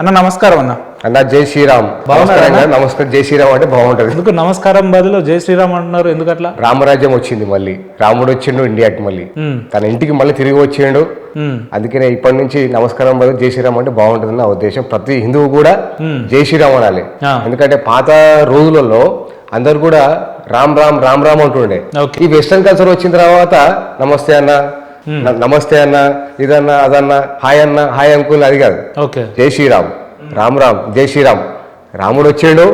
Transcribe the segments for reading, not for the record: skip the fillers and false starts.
అన్న నమస్కారం అన్న. అన్న జై శ్రీరామ్. నమస్కారం. జై శ్రీరామ్ అంటే బాగుంటది. ఎందుకు నమస్కారం బదులు జై శ్రీరామ్ అంటున్నారు, ఎందుకట్లా? రామరాజ్యం వచ్చింది, మళ్ళీ రాముడు వచ్చిండు ఇండియాకి, మళ్ళీ తన ఇంటికి మళ్ళీ తిరిగి వచ్చిండు. అందుకనే ఇప్పటి నుంచి నమస్కారం బదులు జై శ్రీరామ్ అంటే బాగుంటుంది నా ఉద్దేశం. ప్రతి హిందువు కూడా జై శ్రీరామ్ అనాలి. ఎందుకంటే పాత రోజులలో అందరు కూడా రామ్ రామ్ రామ్ రామ్ అంటుండే. ఈ వెస్టర్న్ కల్చర్ వచ్చిన తర్వాత నమస్తే అన్న, నమస్తే అన్న, ఇదన్నా అదన్నా, హాయ్ అన్న, హాయ్ అంకుల్, అది కాదు. జై శ్రీరామ్, రామ్ రామ్, జై శ్రీరామ్. రాముడు వచ్చాడు,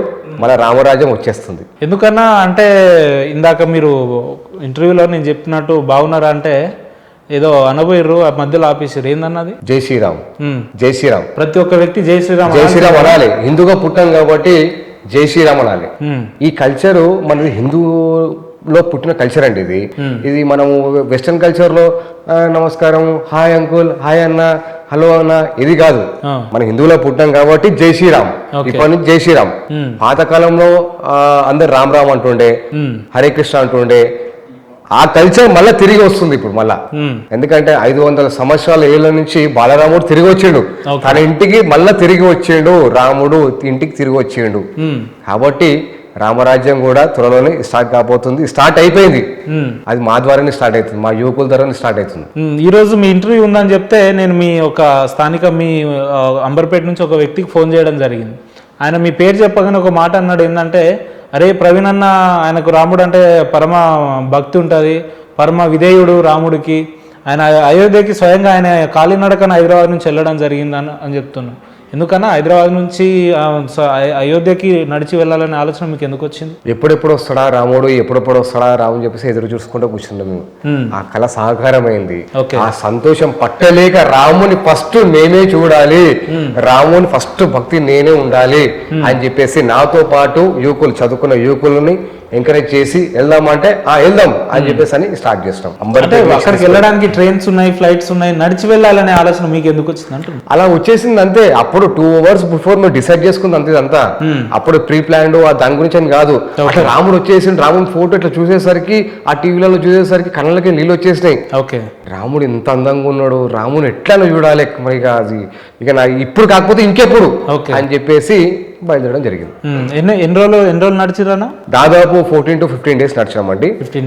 మన రామరాజ్యం వచ్చేస్తుంది. ఎందుకన్నా అంటే ఇందాక మీరు ఇంటర్వ్యూలో నేను చెప్పినట్టు బాగున్నారా అంటే ఏదో అనబోయారు, ఆ మధ్యలో ఆపేసారు. ఏందన్నది? జై శ్రీరామ్, జై శ్రీరామ్. ప్రతి ఒక్క వ్యక్తి జై శ్రీరామ్, జై శ్రీరామ్ అనాలి. హిందూగా పుట్టాం కాబట్టి జై శ్రీరామ్ అనాలి. ఈ కల్చరు మనది హిందూలో పుట్టిన కల్చర్ అండి. ఇది మనము వెస్టర్న్ కల్చర్ లో నమస్కారం, హాయ్ అంకుల్, హాయ్ అన్న, హలో అన్న, ఇది కాదు. మన హిందువులో పుట్టాం కాబట్టి జై శ్రీరామ్. ఇప్పటి నుంచి జై శ్రీరామ్. పాతకాలంలో అందరు రామ్ రామ్ అంటుండే, హరే కృష్ణ అంటుండే. ఆ కల్చర్ మళ్ళీ తిరిగి వస్తుంది ఇప్పుడు మళ్ళా. ఎందుకంటే 500 సంవత్సరాల ఏళ్ళ నుంచి బాలరాముడు తిరిగి వచ్చిండు, తన ఇంటికి మళ్ళా తిరిగి వచ్చిండు. రాముడు ఇంటికి తిరిగి వచ్చిండు కాబట్టి రామరాజ్యం కూడా త్వరలోనే స్టార్ట్ కాబోతుంది. స్టార్ట్ అయిపోయింది. అది మా ద్వారానే స్టార్ట్ అవుతుంది, మా యువకుల ద్వారానే స్టార్ట్ అవుతుంది. ఈ రోజు మీ ఇంటర్వ్యూ ఉందని చెప్తే నేను మీ ఒక స్థానిక మీ అంబర్పేట నుంచి ఒక వ్యక్తికి ఫోన్ చేయడం జరిగింది. ఆయన మీ పేరు చెప్పగానే ఒక మాట అన్నాడు. ఏంటంటే, అరే ప్రవీణ్ అన్న, ఆయనకు రాముడు అంటే పరమ భక్తి ఉంటుంది, పరమ విధేయుడు రాముడికి. ఆయన అయోధ్యకి స్వయంగా ఆయన కాలినడకన హైదరాబాద్ నుంచి వెళ్ళడం జరిగిందని అని చెప్తున్నాను. ఎందుకన్నా హైదరాబాద్ నుంచి అయోధ్యకి నడిచి వెళ్ళాలనే ఆలోచన మీకు ఎందుకు వచ్చింది? ఎప్పుడెప్పుడు వస్తాడా రాముడు, ఎప్పుడెప్పుడు వస్తాడా రాము చెప్పేసి ఎదురు చూసుకుంటూ కూర్చున్నాం మేము. ఆ కళ సహకారమైంది. ఆ సంతోషం పట్టలేక రాముని ఫస్ట్ నేనే చూడాలి, రాముని ఫస్ట్ భక్తి నేనే ఉండాలి అని చెప్పేసి నాతో పాటు యువకులు, చదువుకున్న యువకులని ఎంకరేజ్ చేసి వెళ్దామంటే వెళ్దాం అని చెప్పేసి అని స్టార్ట్ చేస్తాం. అక్కడికి వెళ్ళడానికి ట్రైన్స్ ఉన్నాయి, ఫ్లైట్స్ ఉన్నాయి, నడిచి వెళ్ళాలనే ఆలోచన మీకు ఎందుకు వచ్చింది అంటే? అలా వచ్చేసింది అంతే. అప్పుడు 2 hours బిఫోర్ మేము డిసైడ్ చేసుకుంది అంతే అంతా. అప్పుడు ప్రీ ప్లాన్డ్ దాని గురించి అని కాదు. అట్లా రాముడు వచ్చేసిండు, రాముడు ఫోటో ఇట్లా చూసేసరికి, ఆ టీవీలలో చూసేసరికి కళ్ళకి నీళ్ళు వచ్చేసినాయి. రాముడు ఇంత అందంగా ఉన్నాడు, రాముడు ఎట్లా చూడాలి, మరి అది ఇక నా ఇప్పుడు కాకపోతే ఇంకెప్పుడు అని చెప్పేసి బయలుదేరడం జరిగింది. ఎన్ని రోజులు నడిచిరానా? దాదాపు 14 to 15 days నడిచామండి. 15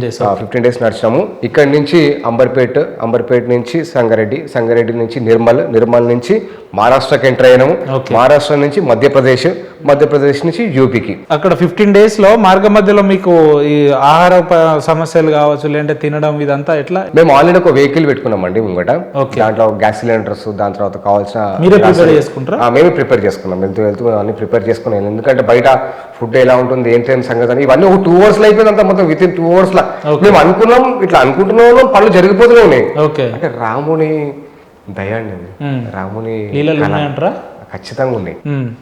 days నడిచాము. ఇక్కడ నుంచి అంబర్పేట్ నుంచి సంగారెడ్డి నుంచి నిర్మల్ నుంచి మహారాష్ట్రకి ఎంటర్ అయినాము. మహారాష్ట్ర నుంచి మధ్యప్రదేశ్ నుంచి యూపీకి. అక్కడ 15 days లో మార్గ మధ్యలో మీకు ఈ ఆహార సమస్యలు కావచ్చు, లేదంటే తినడం, ఇదంతా ఎట్లా? మేము ఆల్రెడీ ఒక వెహికల్ పెట్టుకున్నామండి ముంగట. దాంట్లో గ్యాస్ సిలిండర్స్, దాని తర్వాత కావాల్సిన మీరే ప్రిపేర్ చేసుకుంటారా? మేమే ప్రిపేర్ చేసుకున్నాం. వెళ్తూ అన్ని ప్రిపేర్ చేసుకున్నాను. ఎందుకంటే బయట ఫుడ్ ఎలా ఉంటుంది, ఏంటి సంగతి ఇవన్నీ ఒక 2 hours లో అయిపోయింది అంతా మొత్తం. విత్ ఇన్ 2 hours లా మేము అనుకున్నాం, ఇట్లా అనుకుంటున్నాం, పనులు జరిగిపోతూనే ఉన్నాయి. అంటే రాముని దయాండి, రాముని ఖచ్చితంగా ఉన్నాయి.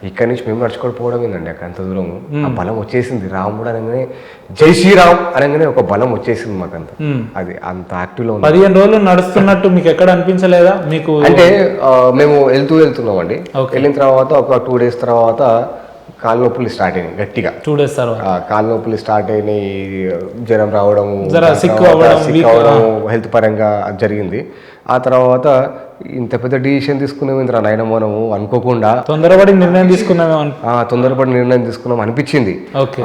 ఇక్కడ నుంచి మేము నడుచుకోకపోవడం ఏంటండి, అక్కడ అంత దూరం ఆ బలం వచ్చేసింది. రాముడు అనగానే జై శ్రీరామ్ అనగానే ఒక బలం వచ్చేసింది మాకంత. అది అంత యాక్టివ్ లో 15 రోజులు నడుస్తున్నట్టు మీకు ఎక్కడ అనిపించలేదా? మీకు అంటే మేము వెళ్తున్నాం అండి. వెళ్ళిన తర్వాత ఒక 2 days తర్వాత కాళ్ళ నొప్పులు స్టార్ట్ అయినాయి గట్టిగా. 2 days తర్వాత కాళ్ళ నొప్పులు స్టార్ట్ అయినాయి, జ్వరం రావడం, సిక్ అవ్వడం, హెల్త్ పరంగా జరిగింది. ఆ తర్వాత ఇంత పెద్ద డిసిషన్ తీసుకున్నాం ఇంద్ర నాయన, మనము అనుకోకుండా తొందరపడి నిర్ణయం తీసుకున్నాం అనిపించింది.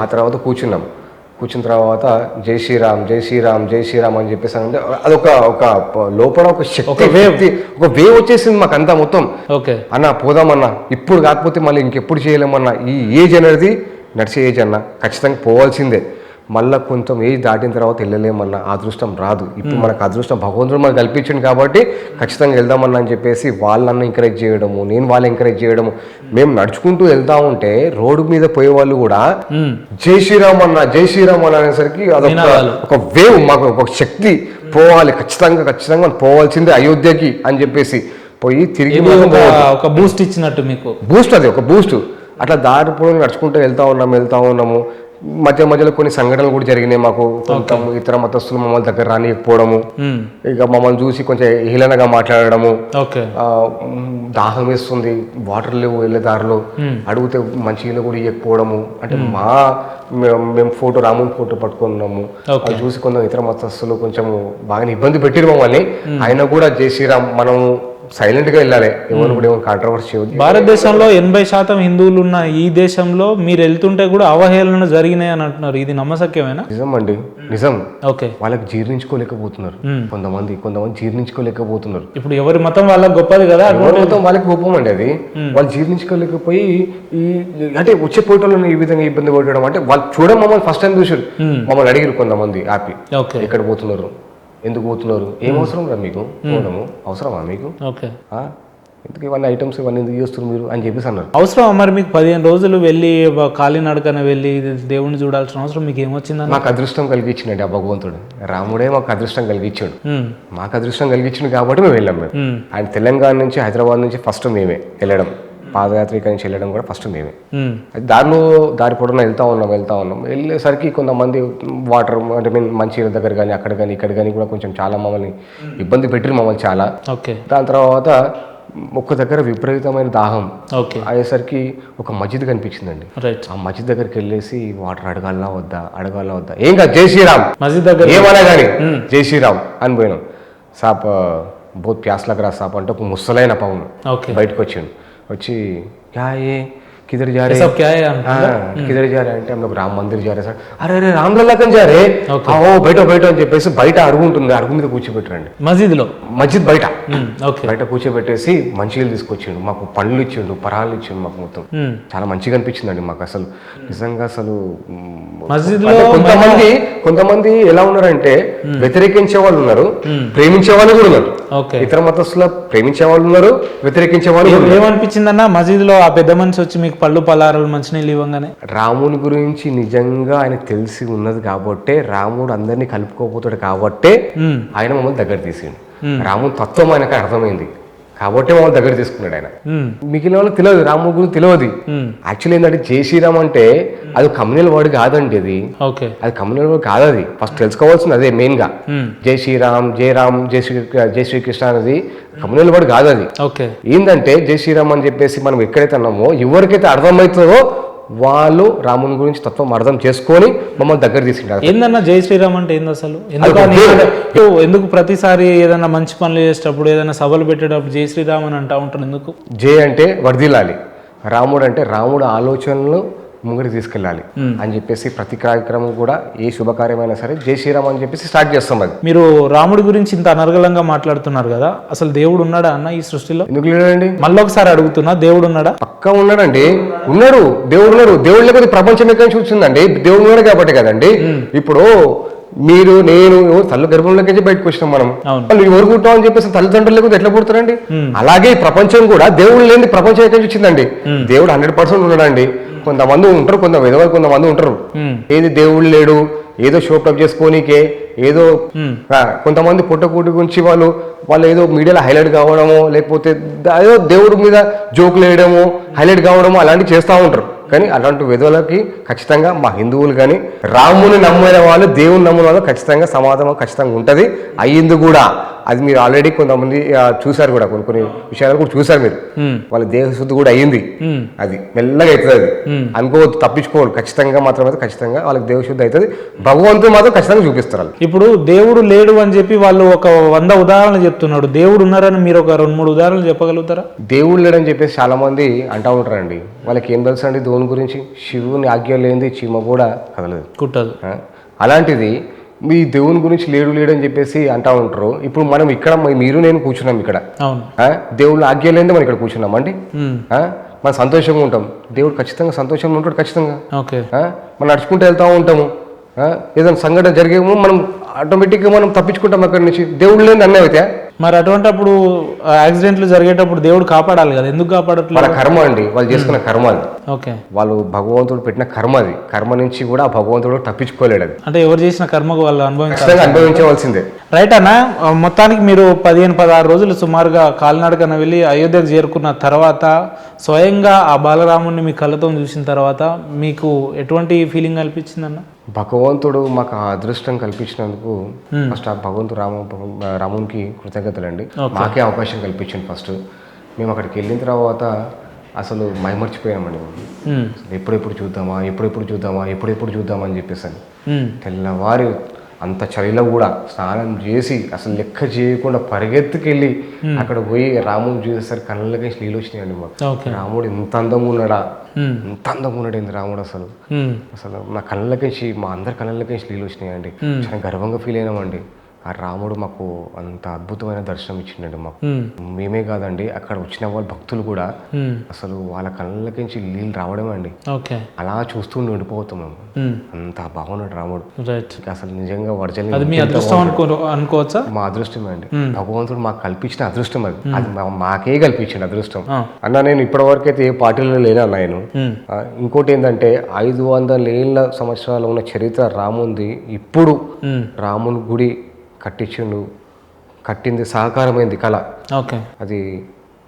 ఆ తర్వాత కూర్చున్న తర్వాత జై శ్రీరామ్ జై శ్రీరామ్ జై శ్రీరామ్ అని చెప్పేసి అంటే అదొక లోపల ఒక శక్తి, ఒక వేవ్ వచ్చేసింది మాకంతా మొత్తం. అన్న పోదామన్నా, ఇప్పుడు కాకపోతే మళ్ళీ ఇంకెప్పుడు చేయలేమన్నా. ఈ ఏజ్ అనేది నడిచే ఏజ్ అన్న, ఖచ్చితంగా పోవాల్సిందే. మళ్ళీ కొంచెం ఏజ్ దాటిన తర్వాత వెళ్ళలేమన్నా, అదృష్టం రాదు. ఇప్పుడు మనకు అదృష్టం భగవంతుడు మనకు కల్పించింది కాబట్టి ఖచ్చితంగా వెళ్దామన్నా అని చెప్పేసి వాళ్ళన్న ఎంకరేజ్ చేయడము, నేను వాళ్ళు ఎంకరేజ్ చేయడము. మేము నడుచుకుంటూ వెళ్తా ఉంటే రోడ్డు మీద పోయే వాళ్ళు కూడా జై శ్రీరామ్ అన్న అనేసరికి అదొక వేవ్, మాకు ఒక శక్తి. పోవాలి, ఖచ్చితంగా పోవాల్సిందే అయోధ్యకి అని చెప్పేసి పోయి తిరిగి ఒక బూస్ట్ ఇచ్చినట్టు మీకు అది ఒక బూస్ట్. అట్లా దారిపోయి నడుచుకుంటూ వెళ్తా ఉన్నాము. మధ్యలో కొన్ని సంఘటనలు కూడా జరిగినాయి మాకు. కొంచెం ఇతర మతస్థులు మమ్మల్ని దగ్గర రానియకపోవడము, ఇక మమ్మల్ని చూసి కొంచెం హీలనగా మాట్లాడము, దాహం వేస్తుంది, వాటర్ లేవు వెళ్ళే దారిలో, అడిగితే మంచి నీళ్ళు కూడా ఇవ్వకపోవడము. అంటే మేము రాముని ఫోటో పట్టుకున్నాము, అది చూసి కొంచెం ఇతర మతస్థులు కొంచెం బాగా ఇబ్బంది పెట్టిరు మమ్మల్ని. అయినా కూడా జై శ్రీరామ్ మనం సైలెంట్గా వెళ్ళాలి, ఎవరు కూడా ఏమైనా కాంట్రవర్సీ చేయవద్దు. భారతదేశంలో 80% హిందువులు ఉన్న ఈ దేశంలో మీరు వెళ్తుంటే కూడా అవహేళన జరిగినాయి అని అంటున్నారు, ఇది నమ్మశక్యమేనా? నిజం అండి, నిజం. ఓకే. వాళ్ళకి జీర్ణించుకోలేకపోతున్నారు, కొంతమంది జీర్ణించుకోలేకపోతున్నారు. ఇప్పుడు ఎవరి మతం వాళ్ళకి గొప్పది కదా, ఎవరి మతం వాళ్ళకి గొప్పమండి. అది వాళ్ళు జీర్ణించుకోలేకపోయి ఈ అంటే వచ్చే పోటీలను ఈ విధంగా ఇబ్బంది పెట్టడం అంటే వాళ్ళు చూడడం మమ్మల్ని ఫస్ట్ టైం చూసారు, మమ్మల్ని అడిగారు కొంతమంది హ్యాపీ, ఎక్కడ పోతున్నారు, ఎందుకు పోతున్నారు, ఏం అవసరం రా మీకు పోవడము, అవసరమా మీకు, ఎందుకు ఇవన్నీ ఐటమ్స్ ఇవన్నీ ఎందుకు చేస్తున్నారు మీరు అని చెప్పేసి అన్నారు. అవసరం మరి మీకు 15 రోజులు వెళ్ళి కాలినడకన వెళ్ళి దేవుణ్ణి చూడాల్సిన అవసరం మీకు ఏమొచ్చిందని? మాకు అదృష్టం కలిగించిందండి ఆ భగవంతుడు, రాముడే మాకు అదృష్టం కలిగించాడు. మాకు అదృష్టం కలిగించింది కాబట్టి మేము వెళ్ళాం. మేము ఆయన తెలంగాణ నుంచి హైదరాబాద్ నుంచి ఫస్ట్ మేమే వెళ్ళడం, పాదయాత్ర నుంచి వెళ్ళడం కూడా ఫస్ట్ మేమే. దారి పొడవునా వెళ్తా ఉన్నాం. వెళ్ళేసరికి కొంతమంది వాటర్ అంటే మీన్ మంచి దగ్గర కానీ అక్కడ కానీ ఇక్కడ కానీ కూడా కొంచెం చాలా మమ్మల్ని ఇబ్బంది పెట్టిరు మమ్మల్ని చాలా. దాని తర్వాత ఒక్క దగ్గర విపరీతమైన దాహం అయ్యేసరికి ఒక మస్జిద్ కనిపించిందండి. ఆ మస్జిద్ దగ్గరికి వెళ్ళేసి వాటర్ అడగాలనా వద్దా ఏం కాదు జై శ్రీరామ్ మస్జిద్ దగ్గర ఏమన్నా కానీ జై శ్రీరామ్ అని పోయినాం. సాప్ బోత్ ప్యాస్ లగ్ రా సాప్ అంటే ఒక ముసలైన పవన్ బయటకు వచ్చి क्या ये किधर जा रहे, सब क्या है, किधर जा रहे అంటే हम लोग राम मंदिर जा रहे सर. अरे राम लल्ला कन जा रहे, ఓ బయట అని చెప్పేసి బయట అడుగు ఉంటుంది, అడుగు మీద కూర్చోబెట్టండి మస్జిద్ బయట కూర్చోబెట్టేసి మంచిగా తీసుకొచ్చిండు, మాకు పండ్లు ఇచ్చిండు, పరాలు ఇచ్చిండు, మాకు మొత్తం చాలా మంచిగా అనిపించిందండి మాకు. అసలు నిజంగా అసలు కొంతమంది ఎలా ఉన్నారంటే వ్యతిరేకించే వాళ్ళు ఉన్నారు, ప్రేమించే వాళ్ళు కూడా ఉన్నారు. ఇతర మతస్థుల ప్రేమించే వాళ్ళు ఉన్నారు, వ్యతిరేకించే వాళ్ళు. ఏమనిపించిందన్న మసీదులో ఆ పెద్ద మనిషి వచ్చి మీకు పళ్ళు పలారాలు మంచినీళ్ళు ఇవ్వగానే? రాముని గురించి నిజంగా ఆయన తెలిసి ఉన్నది కాబట్టే, రాముడు అందరినీ కలుపుకోపోతాడు కాబట్టే ఆయన మమ్మల్ని దగ్గర తీసిండు. రాముని తత్వం ఆయనకు అర్థమైంది కాబట్టి మమ్మల్ని దగ్గర తీసుకున్నాడు ఆయన. మిగిలిన వాళ్ళకి తెలియదు, రాముడి గురించి తెలియదు. యాక్చువల్లీ ఏంటంటే జై శ్రీరామ్ అంటే అది కమ్యూనల్ వర్డ్ కాదండి, అది కమ్యూనల్ వర్డ్ కాదు. అది ఫస్ట్ తెలుసుకోవాల్సింది అదే మెయిన్ గా. జై శ్రీరామ్, జై రామ్, జై శ్రీకృష్ణ అనేది కమ్యూనల్ వర్డ్ కాదు. అది ఏంటంటే జై శ్రీరామ్ అని చెప్పేసి మనం ఎక్కడైతే అన్నామో ఎవరికైతే అర్థమవుతుందో వాళ్ళు రాముని గురించి తత్వం అర్థం చేసుకొని మమ్మల్ని దగ్గర తీసుకుంటారు. ఏందన్నా జై శ్రీరామ్ అంటే ఏంది అసలు? ఎందుకు ప్రతిసారి ఏదైనా మంచి పనులు చేసేటప్పుడు ఏదైనా సభలు పెట్టేటప్పుడు జై శ్రీరామ్ అని అంటా ఉంటారు ఎందుకు? జై అంటే వర్ధిల్లాలి, రాముడు అంటే రాముడు ఆలోచనలు ముంగడికి తీసుకెళ్ళాలి అని చెప్పేసి ప్రతి కార్యక్రమం కూడా ఏ శుభకార్యమైనా సరే జై శ్రీరామ్ అని చెప్పేసి స్టార్ట్ చేస్తాం. అది మీరు రాముడి గురించి ఇంత అనర్గళంగా మాట్లాడుతున్నారు కదా, అసలు దేవుడు ఉన్నాడా అన్న ఈ సృష్టిలో? ఎందుకు లేడండి? మళ్ళీ ఒకసారి అడుగుతున్నా, దేవుడు ఉన్నాడా? పక్కా ఉన్నాడండి, ఉన్నాడు. దేవుడు దేవుడు లేకపోతే ప్రపంచం ఎక్కడి నుంచి వచ్చిందండి? దేవుడు ఉన్నాడు కాబట్టి కదండి. ఇప్పుడు మీరు నేను తల్లి గర్భంలోకి బయటకు వచ్చినాం మనం, ఎవరు పుట్టాం అని చెప్పేసి తల్లిదండ్రులు లేకపోతే ఎట్లా పుడతారండి? అలాగే ప్రపంచం కూడా దేవుడు లేని ప్రపంచం ఎక్కడి నుంచి వచ్చిందండి? దేవుడు 100% ఉన్నాడండి. కొంతమంది ఉంటారు, కొంతమంది ఉంటారు ఏది దేవుడు లేడు, ఏదో షోటప్ చేసుకోనికే, ఏదో కొంతమంది పుట్టకూటి గురించి వాళ్ళు ఏదో మీడియాలో హైలైట్ కావడమో లేకపోతే ఏదో దేవుడి మీద జోకులు వేయడము హైలైట్ కావడము అలాంటివి చేస్తూ ఉంటారు. కానీ అలాంటి విధులకి ఖచ్చితంగా మా హిందువులు కానీ రాముని నమ్మిన వాళ్ళు దేవుని నమ్మిన వాళ్ళు ఖచ్చితంగా సమాధానం ఖచ్చితంగా ఉంటుంది. అయ్యింది కూడా, అది మీరు ఆల్రెడీ కొంతమంది చూసారు కూడా, కొన్ని విషయాలు కూడా చూసారు మీరు. వాళ్ళ దేహశుద్ధి కూడా అయ్యింది, అది మెల్లగా అవుతుంది. అది అనుకోవద్దు, తప్పించుకోవాలి. ఖచ్చితంగా మాత్రం ఖచ్చితంగా వాళ్ళకి దేహశుద్ధి అవుతుంది. భగవంతుడు మాత్రం ఖచ్చితంగా చూపిస్తారు. ఇప్పుడు దేవుడు లేడు అని చెప్పి వాళ్ళు ఒక 100 ఉదాహరణలు చెప్తున్నాడు, దేవుడు ఉన్నారని మీరు ఒక 2-3 ఉదాహరణలు చెప్పగలుగుతారా? దేవుడు లేడని చెప్పేసి చాలా మంది అంటూ ఉంటారండి. వాళ్ళకి ఏం తెలుసు అండి దేవుని గురించి? శివుని ఆజ్ఞ లేనిది చీమ కూడా కదలదు, కుట్టదు. అలాంటిది మీ దేవుని గురించి లేడు అని చెప్పేసి అంటా ఉంటారు. ఇప్పుడు మనం ఇక్కడ మీరు నేను కూర్చున్నాం ఇక్కడ, దేవుళ్ళు ఆజ్ఞ లేనిదే మనం ఇక్కడ కూర్చున్నాం అండి. మనం సంతోషంగా ఉంటాం, దేవుడు ఖచ్చితంగా సంతోషంగా ఉంటాడు. ఖచ్చితంగా మనం నడుచుకుంటూ వెళ్తూ ఉంటాము, ఏదైనా సంఘటన జరిగేమో మనం ఆటోమేటిక్గా మనం తప్పించుకుంటాం అక్కడి నుంచి. దేవుడు లేని అన్నీ అయితే మరి అటువంటిప్పుడు యాక్సిడెంట్లు జరిగేటప్పుడు దేవుడు కాపాడాలి కదా, ఎందుకు కాపాడట్లేదు? వాళ్ళ కర్మ అండి, వాళ్ళు చేసుకున్న కర్మ అది. వాళ్ళు భగవంతుడు పెట్టిన కర్మ అది. కర్మ నుంచి కూడా భగవంతుడు తప్పించుకోలేడు. అది అంటే ఎవరు చేసిన కర్మకు వాళ్ళు అనుభవించవలసిందే. రైట్ అన్న, మొత్తానికి మీరు 15-16 రోజులు సుమారుగా కాలినడకన వెళ్ళి అయోధ్యకు చేరుకున్న తర్వాత స్వయంగా ఆ బాలరాముడిని మీ కళ్ళతో చూసిన తర్వాత మీకు ఎటువంటి ఫీలింగ్ అనిపించిందన్న? భగవంతుడు మాకు ఆ అదృష్టం కల్పించినందుకు ఫస్ట్ ఆ భగవంతుడు రామునికి కృతజ్ఞతలండి. మాకే అవకాశం కల్పించింది. ఫస్ట్ మేము అక్కడికి వెళ్ళిన తర్వాత అసలు మైమర్చిపోయామండి. ఎప్పుడెప్పుడు చూద్దామా అని చెప్పేసి అని తెల్లవారి అంత చలిలో కూడా స్నానం చేసి అసలు లెక్క చేయకుండా పరిగెత్తుకెళ్ళి అక్కడ పోయి రాముడు చూసేసరికి కళ్ళకి నీళ్ళు వచ్చినాయండి మాకు. రాముడు ఎంత అందంగా ఉన్నాడా, ఎంత అందంగా ఉన్నాడు ఏంది రాముడు అసలు. అసలు నా కళ్ళకి మా అందరి కళ్ళకి నీళ్ళు వచ్చినాయండి. చాలా గర్వంగా ఫీల్ అయినామండి. ఆ రాముడు మాకు అంత అద్భుతమైన దర్శనం ఇచ్చిండండి మాకు. మేమే కాదండి, అక్కడ వచ్చిన వాళ్ళ భక్తులు కూడా అసలు వాళ్ళ కళ్ళకించి నీళ్ళు రావడమే అండి. అలా చూస్తూ ఉండిపోతాం మేము. అంత బాగున్నాడు రాముడు అసలు. నిజంగా అనుకోవచ్చా? మా అదృష్టమే అండి. భగవంతుడు మాకు కల్పించిన అదృష్టం అది. అది మాకే కల్పించిన అదృష్టం అన్న. నేను ఇప్పటి వరకు అయితే ఏ పార్టీలో లేనన్నా నేను. ఇంకోటి ఏంటంటే 500 సంవత్సరాలు ఉన్న చరిత్ర రాముంది. ఇప్పుడు రాముని గుడి కట్టింది సహకారమైంది కళ. అది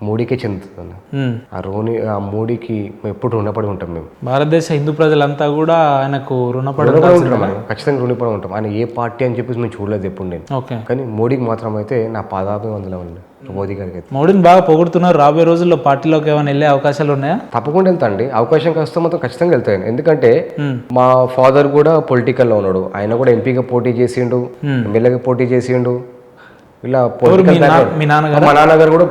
మోడీకే చెందుతుంది. ఆ మోడీకి ఎప్పుడు రుణపడి ఉంటాం మేము. భారతదేశ హిందూ ప్రజలంతా కూడా ఆయనకు రుణపడి ఉంటాం. ఖచ్చితంగా రుణపడి ఉంటాం. ఆయన ఏ పార్టీ అని చెప్పేసి మేము చూడలేదు ఎప్పుడు నేను. కానీ మోడీకి మాత్రం అయితే నా పాదాభివందనం ఉంది. మోదీ గారికి మోడీని బాగా పొగుడుతున్నారు. రాబోయే రోజుల్లో పార్టీలోకి ఏమైనా వెళ్ళే అవకాశాలు ఉన్నాయా? తప్పకుండా వెళ్తా అండి. అవకాశం వస్తే మాత్రం ఖచ్చితంగా వెళ్తాను. ఎందుకంటే మా ఫాదర్ కూడా పొలిటికల్లో ఉన్నాడు. ఆయన కూడా ఎంపీగా పోటీ చేసిండు, ఎమ్మెల్యేగా పోటీ చేసిండు. ఇలా మా నాన్నగారు కూడా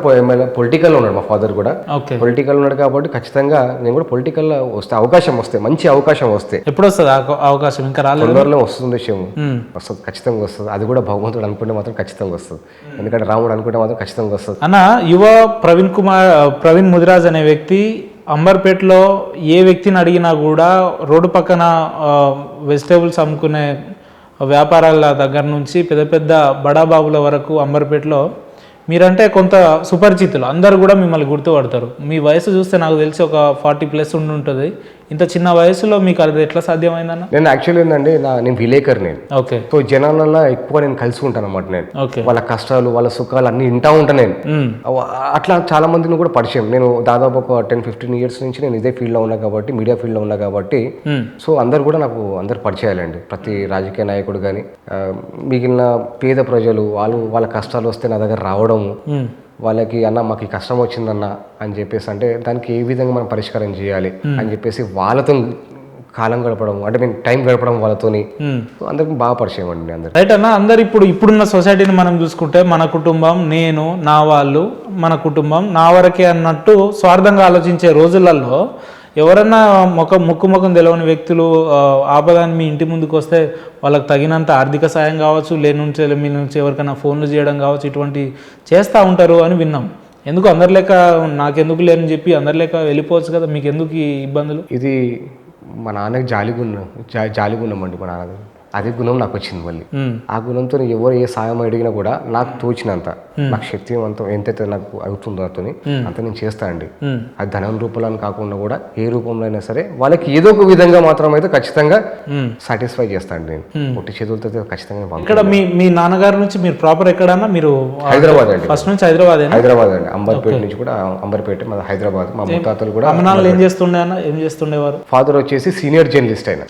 పొలిటికల్లో ఉన్నాడు. మా ఫాదర్ కూడా పొలిటికల్ ఉన్నాడు. కాబట్టి ఖచ్చితంగా నేను కూడా పొలిటికల్లో వస్తే అవకాశం వస్తే, మంచి అవకాశం వస్తే. ఎప్పుడు వస్తుంది అవకాశం? ఇంకా రాలేదు. తొందరలో వస్తుంది విషయం. వస్తుంది, ఖచ్చితంగా వస్తుంది. అది కూడా భగవంతుడు అనుకుంటే మాత్రం ఖచ్చితంగా వస్తుంది. ఎందుకంటే రాముడు అనుకుంటే మాత్రం ఖచ్చితంగా వస్తుంది. అన్న, యువ ప్రవీణ్ ముదిరాజ్ అనే వ్యక్తి అంబర్పేటలో ఏ వ్యక్తిని అడిగినా కూడా రోడ్డు పక్కన వెజిటేబుల్స్ అమ్ముకునే వ్యాపారాల దగ్గర నుంచి పెద్ద పెద్ద బడాబాబుల వరకు అంబర్పేటలో మీరంటే కొంత సుపరిచితులు, అందరు కూడా మిమ్మల్ని గుర్తుపడతారు. మీ వయసు చూస్తే నాకు తెలిసి ఒక 40+ ఉండి ఉంటుంది. ఇంత చిన్న వయసులో మీకు అది ఎట్లా సాధ్యమైందన్న? నేను యాక్చువల్లీ ఏంటంటే నేను విలేకర్. నేను సో జనాలలో ఎక్కువ నేను కలిసి ఉంటాను అన్నమాట. నేను వాళ్ళ కష్టాలు వాళ్ళ సుఖాలు అన్ని వింటా ఉంటాను నేను. అట్లా చాలా మందిని కూడా పరిచయం. నేను దాదాపు ఒక 10-15 years నుంచి నేను ఇదే ఫీల్డ్లో ఉన్నా కాబట్టి, మీడియా ఫీల్డ్లో ఉన్నా కాబట్టి, సో అందరు కూడా నాకు అందరు పరిచయాలండి. ప్రతి రాజకీయ నాయకుడు కానీ మిగిలిన పేద ప్రజలు వాళ్ళ కష్టాలు వస్తే నా దగ్గర రావడం, వాళ్ళకి అన్న మాకు ఈ కష్టం వచ్చిందన్న అని చెప్పేసి అంటే దానికి ఏ విధంగా మనం పరిష్కారం చేయాలి అని చెప్పేసి వాళ్ళతో కాలం గడపడం, అంటే మేము టైం గడపడం వాళ్ళతోని అందరికి బాగా పరిచయం అండి అందరు. రైట్ అన్న. అందరు ఇప్పుడున్న సొసైటీని మనం చూసుకుంటే మన కుటుంబం, నేను, నా వాళ్ళు, మన కుటుంబం, నా వరకే అన్నట్టు స్వార్థంగా ఆలోచించే రోజులలో ఎవరన్నా ముఖం తెలియని వ్యక్తులు ఆపదాన్ని మీ ఇంటి ముందుకు వస్తే వాళ్ళకి తగినంత ఆర్థిక సాయం కావచ్చు, మీ నుంచి ఎవరికైనా ఫోన్లు చేయడం కావచ్చు, ఇటువంటి చేస్తూ ఉంటారు అని విన్నాం. ఎందుకు అందరి లెక్క నాకెందుకు లేని చెప్పి అందరి లెక్క వెళ్ళిపోవచ్చు కదా, మీకు ఎందుకు ఈ ఇబ్బందులు? ఇది మా నాన్నకి జాలిగుణమండి. మా నాన్నకి అదే గుణం నాకు వచ్చింది మళ్ళీ. ఆ గుణంతో ఎవరు ఏ సాయం అడిగినా కూడా నాకు తోచినంత, నాకు శక్తి ఎంతైతే నాకు అవుతుందో అంత నేను చేస్తా అండి. అది ధనం రూపంలో కాకుండా కూడా ఏ రూపంలో అయినా సరే వాళ్ళకి ఏదో ఒక విధంగా మాత్రం అయితే ఖచ్చితంగా సాటిస్ఫై చేస్తా అండి. నేను పొట్టి చేతులతో ఖచ్చితంగా. ఇక్కడ మీ నాన్నగారి నుంచి మీరు ప్రాపర్ ఎక్కడన్నా? మీరు హైదరాబాద్ అండి. ఫస్ట్ నుంచి హైదరాబాద్ అండి. అంబర్పేట నుంచి కూడా అంబర్పేట మా హైదరాబాద్. మా ముత్తాతలు కూడా. ఏం చేస్తుండేవారు? ఫాదర్ వచ్చేసి సీనియర్ జర్నలిస్ట్. ఆయన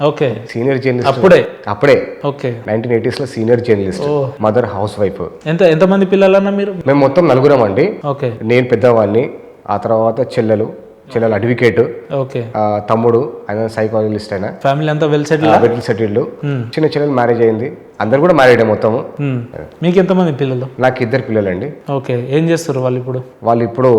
సీనియర్ జర్నలిస్ట్ అప్పుడే 1980s లో senior journalist. Mother house wife. ఎంతమంది పిల్లలన్నా మీరు? మేము మొత్తం 4 అండి. నేను పెద్దవాడిని, ఆ తర్వాత చెల్లెలు అడ్వకేట్, తమ్ముడు ఆయన సైకాలజిస్ట్. అయినా ఫ్యామిలీ అంతా వెల్ సెటిల్డ్. చిన్న చెల్లెలు మ్యారేజ్ అయింది. అందరు కూడా మ్యారీడ్ మొత్తము. మీకు ఎంతమంది పిల్లలు? నాకు 2 పిల్లలండి. ఏం చేస్తారు వాళ్ళు ఇప్పుడు? వాళ్ళు ఇప్పుడు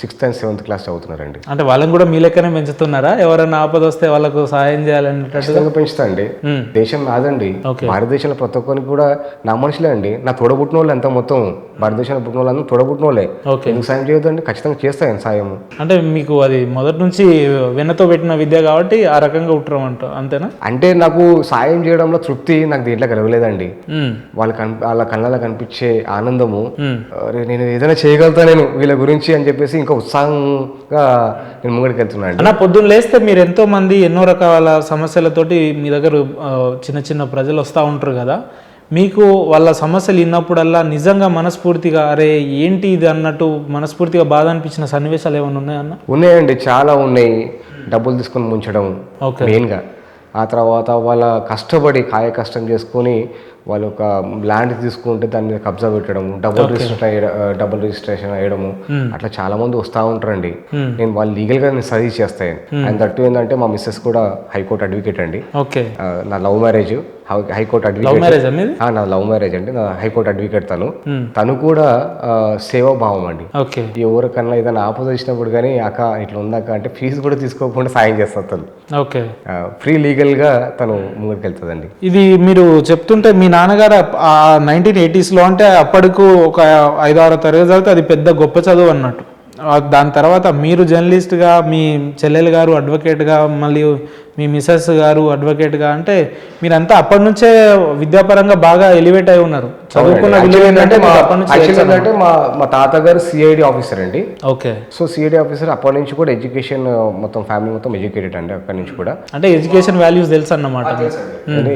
6th and 7th class చదువుతున్నారండి. అంటే వాళ్ళని కూడా మీ లెక్కనే పెంచుతున్నారా? ఎవరైనా ఆపద వస్తే వాళ్ళకు సహాయం చేయాలనేటట్టుగా పెంచుతా అండి. దేశం నాదండి. భారతదేశంలో ప్రతి ఒక్కరికి కూడా నా మనుషులే అండి. నా తోడబుట్టిన వాళ్ళు అంతా మొత్తం భారతదేశంలో పుట్టిన వాళ్ళు అందరూ తోడబుట్టిన వాళ్ళే. ఎందుకు సాయం చేయొద్దండి? ఖచ్చితంగా చేస్తాను సాయం. అంటే మీకు అది మొదటి నుంచి వెన్నతో పెట్టిన విద్య కాబట్టి ఆ రకంగా ఉట్టరమంట, అంతేనా? అంటే నాకు సాయం చేయడంలో తృప్తి నాకు దీంట్లో కలగలేదండి. వాళ్ళ కళ్ళలో కనిపించే ఆనందము, నేను ఏదైనా చేయగలుగుతా నేను వీళ్ళ గురించి అని చెప్పేసి ఇంకా ఉత్సాహంగా నేను ముంగడికి వెళ్తున్నాను. అన్న, పొద్దున్న లేస్తే మీరు ఎంతో మంది ఎన్నో రకాల సమస్యలతోటి మీ దగ్గర చిన్న చిన్న ప్రజలు వస్తూ ఉంటారు కదా, మీకు వాళ్ళ సమస్యలు విన్నప్పుడల్లా నిజంగా మనస్ఫూర్తిగా అరే ఏంటి ఇది అన్నట్టు మనస్ఫూర్తిగా బాధ అనిపించిన సన్నివేశాలు ఏమైనా ఉన్నాయన్న? ఉన్నాయండి, చాలా ఉన్నాయి. డబ్బులు తీసుకొని ముంచడం మెయిన్గా. ఆ తర్వాత వాళ్ళ కష్టపడి కాయ కష్టం చేసుకొని వాళ్ళు ఒక ల్యాండ్ తీసుకుంటే దాని మీద కబ్జా పెట్టడము, డబుల్ రిజిస్ట్రేషన్ అయ్యడము, అట్లా చాలా మంది వస్తూ ఉంటారండి. నేను వాళ్ళు లీగల్గా నేను సజెస్ట్ చేస్తాను. అండ్ దట్టు ఏంటంటే మా మిస్సెస్ కూడా హైకోర్టు అడ్వకేట్ అండి. నా లవ్ మ్యారేజ్ హైకోర్టు అడ్వకేట్. నా లవ్ మ్యారేజ్ అండి, నా హైకోర్టు అడ్వకేట్. తను కూడా సేవాభావం అండి. ఎవరికన్నా ఏదైనా ఆపద వచ్చినప్పుడు కానీ అక్క ఇట్లా ఉందాక అంటే ఫీజు కూడా తీసుకోకుండా సాయం చేస్తారు తను. ఫ్రీ లీగల్ గా తను ముందుకు వెళ్తుందండి. ఇది మీరు చెప్తుంటే మీ నాన్నగారు 1980s లో అంటే అప్పటికు ఒక 5-6 తరగతి చదివితే అది పెద్ద గొప్ప చదువు అన్నట్టు. దాని తర్వాత మీరు జర్నలిస్ట్గా, మీ చెల్లెలు గారు అడ్వకేట్గా, మళ్ళీ మీ మిసెస్ గారు అడ్వకేట్గా, అంటే మీరంతా అప్పటి నుంచే విద్యాపరంగా బాగా ఎలివేట్ అయి ఉన్నారు. చదువుకున్న ఏంటంటే మా తాతగారు సిఐడి ఆఫీసర్ అండి. సో సిఐడి ఆఫీసర్ అప్పటి నుంచి కూడా ఎడ్యుకేషన్ మొత్తం ఫ్యామిలీ మొత్తం ఎడ్యుకేటెడ్ అండి. అక్కడి నుంచి కూడా అంటే ఎడ్యుకేషన్ వాల్యూస్ తెలుసు అన్నమాట.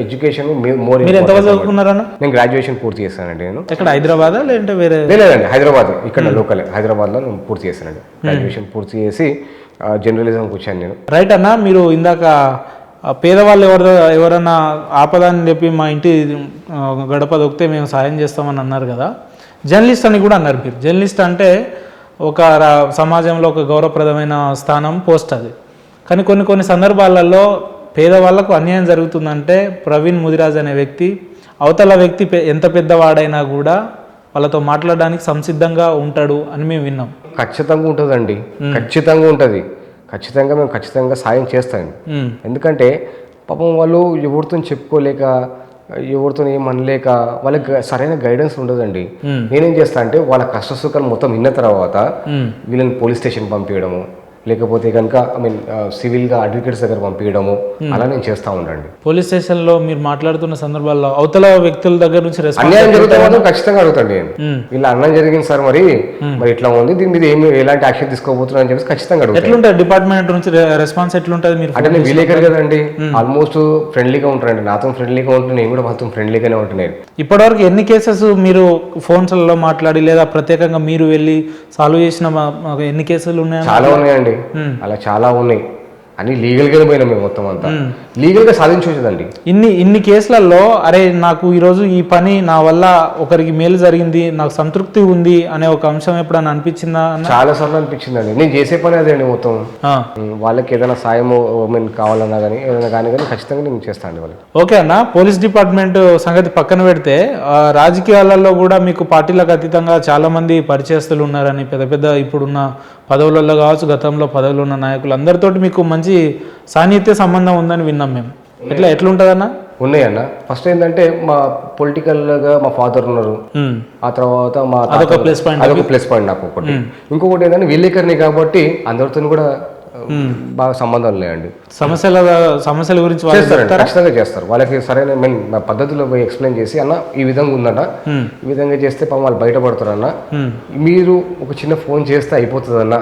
ఎడ్యుకేషన్ మీరు ఎంత చదువుకున్నారన్న? నేను గ్రాడ్యుయేషన్ పూర్తి చేశానండి. నేను ఎక్కడ హైదరాబాద్ లేదంటే వేరే? లేదండి, హైదరాబాద్, ఇక్కడ లోకల్ హైదరాబాద్ లో నేను పూర్తి చేశానండి. గ్రాడ్యుయేషన్ పూర్తి చేసి జర్నలిజంకి వచ్చాను నేను. రైట్ అన్న, మీరు ఇందాక పేదవాళ్ళు ఎవరన్నా ఆపదని చెప్పి మా ఇంటి గడప దొక్కితే మేము సాయం చేస్తామని అన్నారు కదా, జర్నలిస్ట్ అని కూడా అన్నారు మీరు. జర్నలిస్ట్ అంటే ఒక సమాజంలో ఒక గౌరవప్రదమైన స్థానం, పోస్ట్ అది. కానీ కొన్ని సందర్భాలలో పేదవాళ్లకు అన్యాయం జరుగుతుందంటే ప్రవీణ్ ముదిరాజ్ అనే వ్యక్తి, అవతల వ్యక్తి ఎంత పెద్దవాడైనా కూడా వాళ్ళతో మాట్లాడడానికి సంసిద్ధంగా ఉంటాడు అని మేము విన్నాం. ఖచ్చితంగా ఉంటుందండి, ఖచ్చితంగా ఉంటుంది. మేము ఖచ్చితంగా సాయం చేస్తాం. ఎందుకంటే పాపం వాళ్ళు ఎవరితో చెప్పుకోలేక, ఎవరితో ఏమనలేక వాళ్ళకి సరైన గైడెన్స్ ఉండదండి. నేనేం చేస్తా అంటే వాళ్ళ కష్ట సుఖాలు మొత్తం విన్న తర్వాత వీళ్ళని పోలీస్ స్టేషన్ పంపించడము, లేకపోతే కనుక సివిల్గా అడ్వకేట్స్ దగ్గర పంపించడము, అలా నేను చేస్తూ ఉండండి. పోలీస్ స్టేషన్లో మీరు మాట్లాడుతున్న సందర్భాల్లో అవతల వ్యక్తుల దగ్గర నుంచి అన్యాయం జరుగుతుంది మాత్రం ఖచ్చితంగా అడుగుతాండి నేను. ఇలా అన్యాయం జరిగింది సార్, మరి ఇట్లా ఉంది, దీని మీద ఎలాంటి యాక్షన్ తీసుకోబోతున్నా అని చెప్పి ఖచ్చితంగా అడుగుతాను. ఎట్లుంటుంది డిపార్ట్మెంట్ నుంచి రెస్పాన్స్ ఎట్లుంటుంది? మీరు అంటే నేను విలేకరు కదండి, ఆల్మోస్ట్ ఫ్రెండ్లీగా ఉంటారండి. నాతో ఫ్రెండ్లీగా ఉంటుంది, నేను కూడా వాళ్ళతో ఫ్రెండ్లీగానే ఉంటున్నాను. ఇప్పటివరకు ఎన్ని కేసెస్ మీరు ఫోన్స్లలో మాట్లాడి లేదా ప్రత్యేకంగా మీరు వెళ్ళి సాల్వ్ చేసిన ఎన్ని కేసులు ఉన్నాయి? చాలా ఉన్నాయండి, అలా చాలా ఉన్నాయి. అన్ని లీగల్ గా పోయినా మేము మొత్తం అంతా లీగల్ గా సాధించవచ్చుదండి. ఇన్ని కేసులలో అరే నాకు ఈరోజు ఈ పని నా వల్ల ఒకరికి మేలు జరిగింది, నాకు సంతృప్తి ఉంది అనే ఒక అంశం ఎప్పుడైనా అనిపించిందా? చాలా సార్లు అనిపించిందండి. నేను చేసే పని అదే అండి మొత్తం. వాళ్ళకి ఏదైనా సాయం కావాలన్నా కానీ ఏదైనా కానీ ఖచ్చితంగా నేను చేస్తాను వాళ్ళకి. ఓకే అన్న, పోలీస్ డిపార్ట్మెంట్ సంగతి పక్కన పెడితే రాజకీయాలలో కూడా మీకు పార్టీలకు అతీతంగా చాలా మంది పరిచయస్తులు ఉన్నారని, పెద్ద ఇప్పుడున్న పదవులలో కావచ్చు, గతంలో పదవులు ఉన్న నాయకులు అందరితోటి మీకు మంచి సాన్నిహిత్య సంబంధం ఉందని విన్నాం మేము. ఎట్లుంటదన్న? ఉన్నాయన్న. ఫస్ట్ ఏంటంటే మా పొలిటికల్ గా మా ఫాదర్ ఉన్నారు, ఆ తర్వాత అదొక ప్లస్ పాయింట్ నాకు ఒకటి. ఇంకొకటి ఏంటంటే విలేకరిని కాబట్టి అందరితో కూడా బాగా సంబంధాలు లేదండి. సమస్యల గురించి ఖచ్చితంగా చేస్తారు. వాళ్ళకి సరైన పద్ధతిలో పోయి ఎక్స్ప్లెయిన్ చేసి, అన్న ఈ విధంగా ఉందన్న, ఈ విధంగా చేస్తే పాపం వాళ్ళు బయటపడతారు అన్న, మీరు ఒక చిన్న ఫోన్ చేస్తే అయిపోతుంది అన్న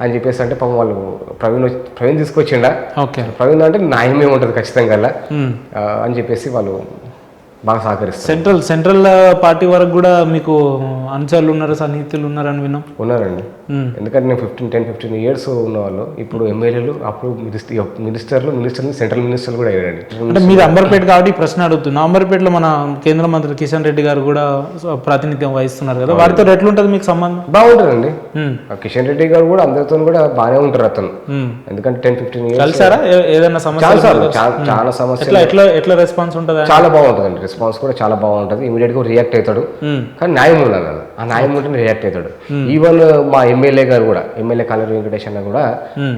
అని చెప్పేసి అంటే పాపం వాళ్ళు ప్రవీణ్ తీసుకొచ్చిండా, ప్రవీణ్ అంటే న్యాయమే ఉంటుంది ఖచ్చితంగా అని చెప్పేసి వాళ్ళు బాగా సహకరిస్తారు. సెంట్రల్ పార్టీ వరకు కూడా మీకు అనుచరులు ఉన్నారు, సన్నిహితులు ఉన్నారని విన్నాం. ఉన్నారండి, ఎందుకంటే నేను 10-15 years ఉన్న వాళ్ళు ఇప్పుడు ఎమ్మెల్యేలు, అప్పుడు మినిస్టర్లు, సెంట్రల్ మినిస్టర్లు కూడా అయ్యారండి. అంటే మీరు అంబర్పేట కాబట్టి ప్రశ్న అడుగుతున్నా. అంబర్పేటలో మన కేంద్ర మంత్రి కిషన్ రెడ్డి గారు కూడా ప్రాతినిధ్యం వహిస్తున్నారు కదా, వారితో ఎట్లుంటది మీకు సంబంధం? బాగుంటుందండి. కిషన్ రెడ్డి గారు కూడా అందరితో కూడా బాగానే ఉంటారు అతను. ఎందుకంటే 10-15 years కలిసారా? ఏదైనా సమస్య? చాలా సమస్యలు. ఎట్లా రెస్పాన్స్ ఉంటుంది? చాలా బాగుంటుందండి, రెస్పాన్స్ కూడా చాలా బాగుంటుంది. ఇమీడియట్ గా రియాక్ట్ అవుతాడు, కానీ న్యాయం ఉండాలి, ఆ న్యాయం ఉంటే రియాక్ట్ అవుతాడు. ఈవెన్ మా ఎమ్మెల్యే గారు కూడా, ఎమ్మెల్యే కాలేరు వెంకటేష్ అన్న కూడా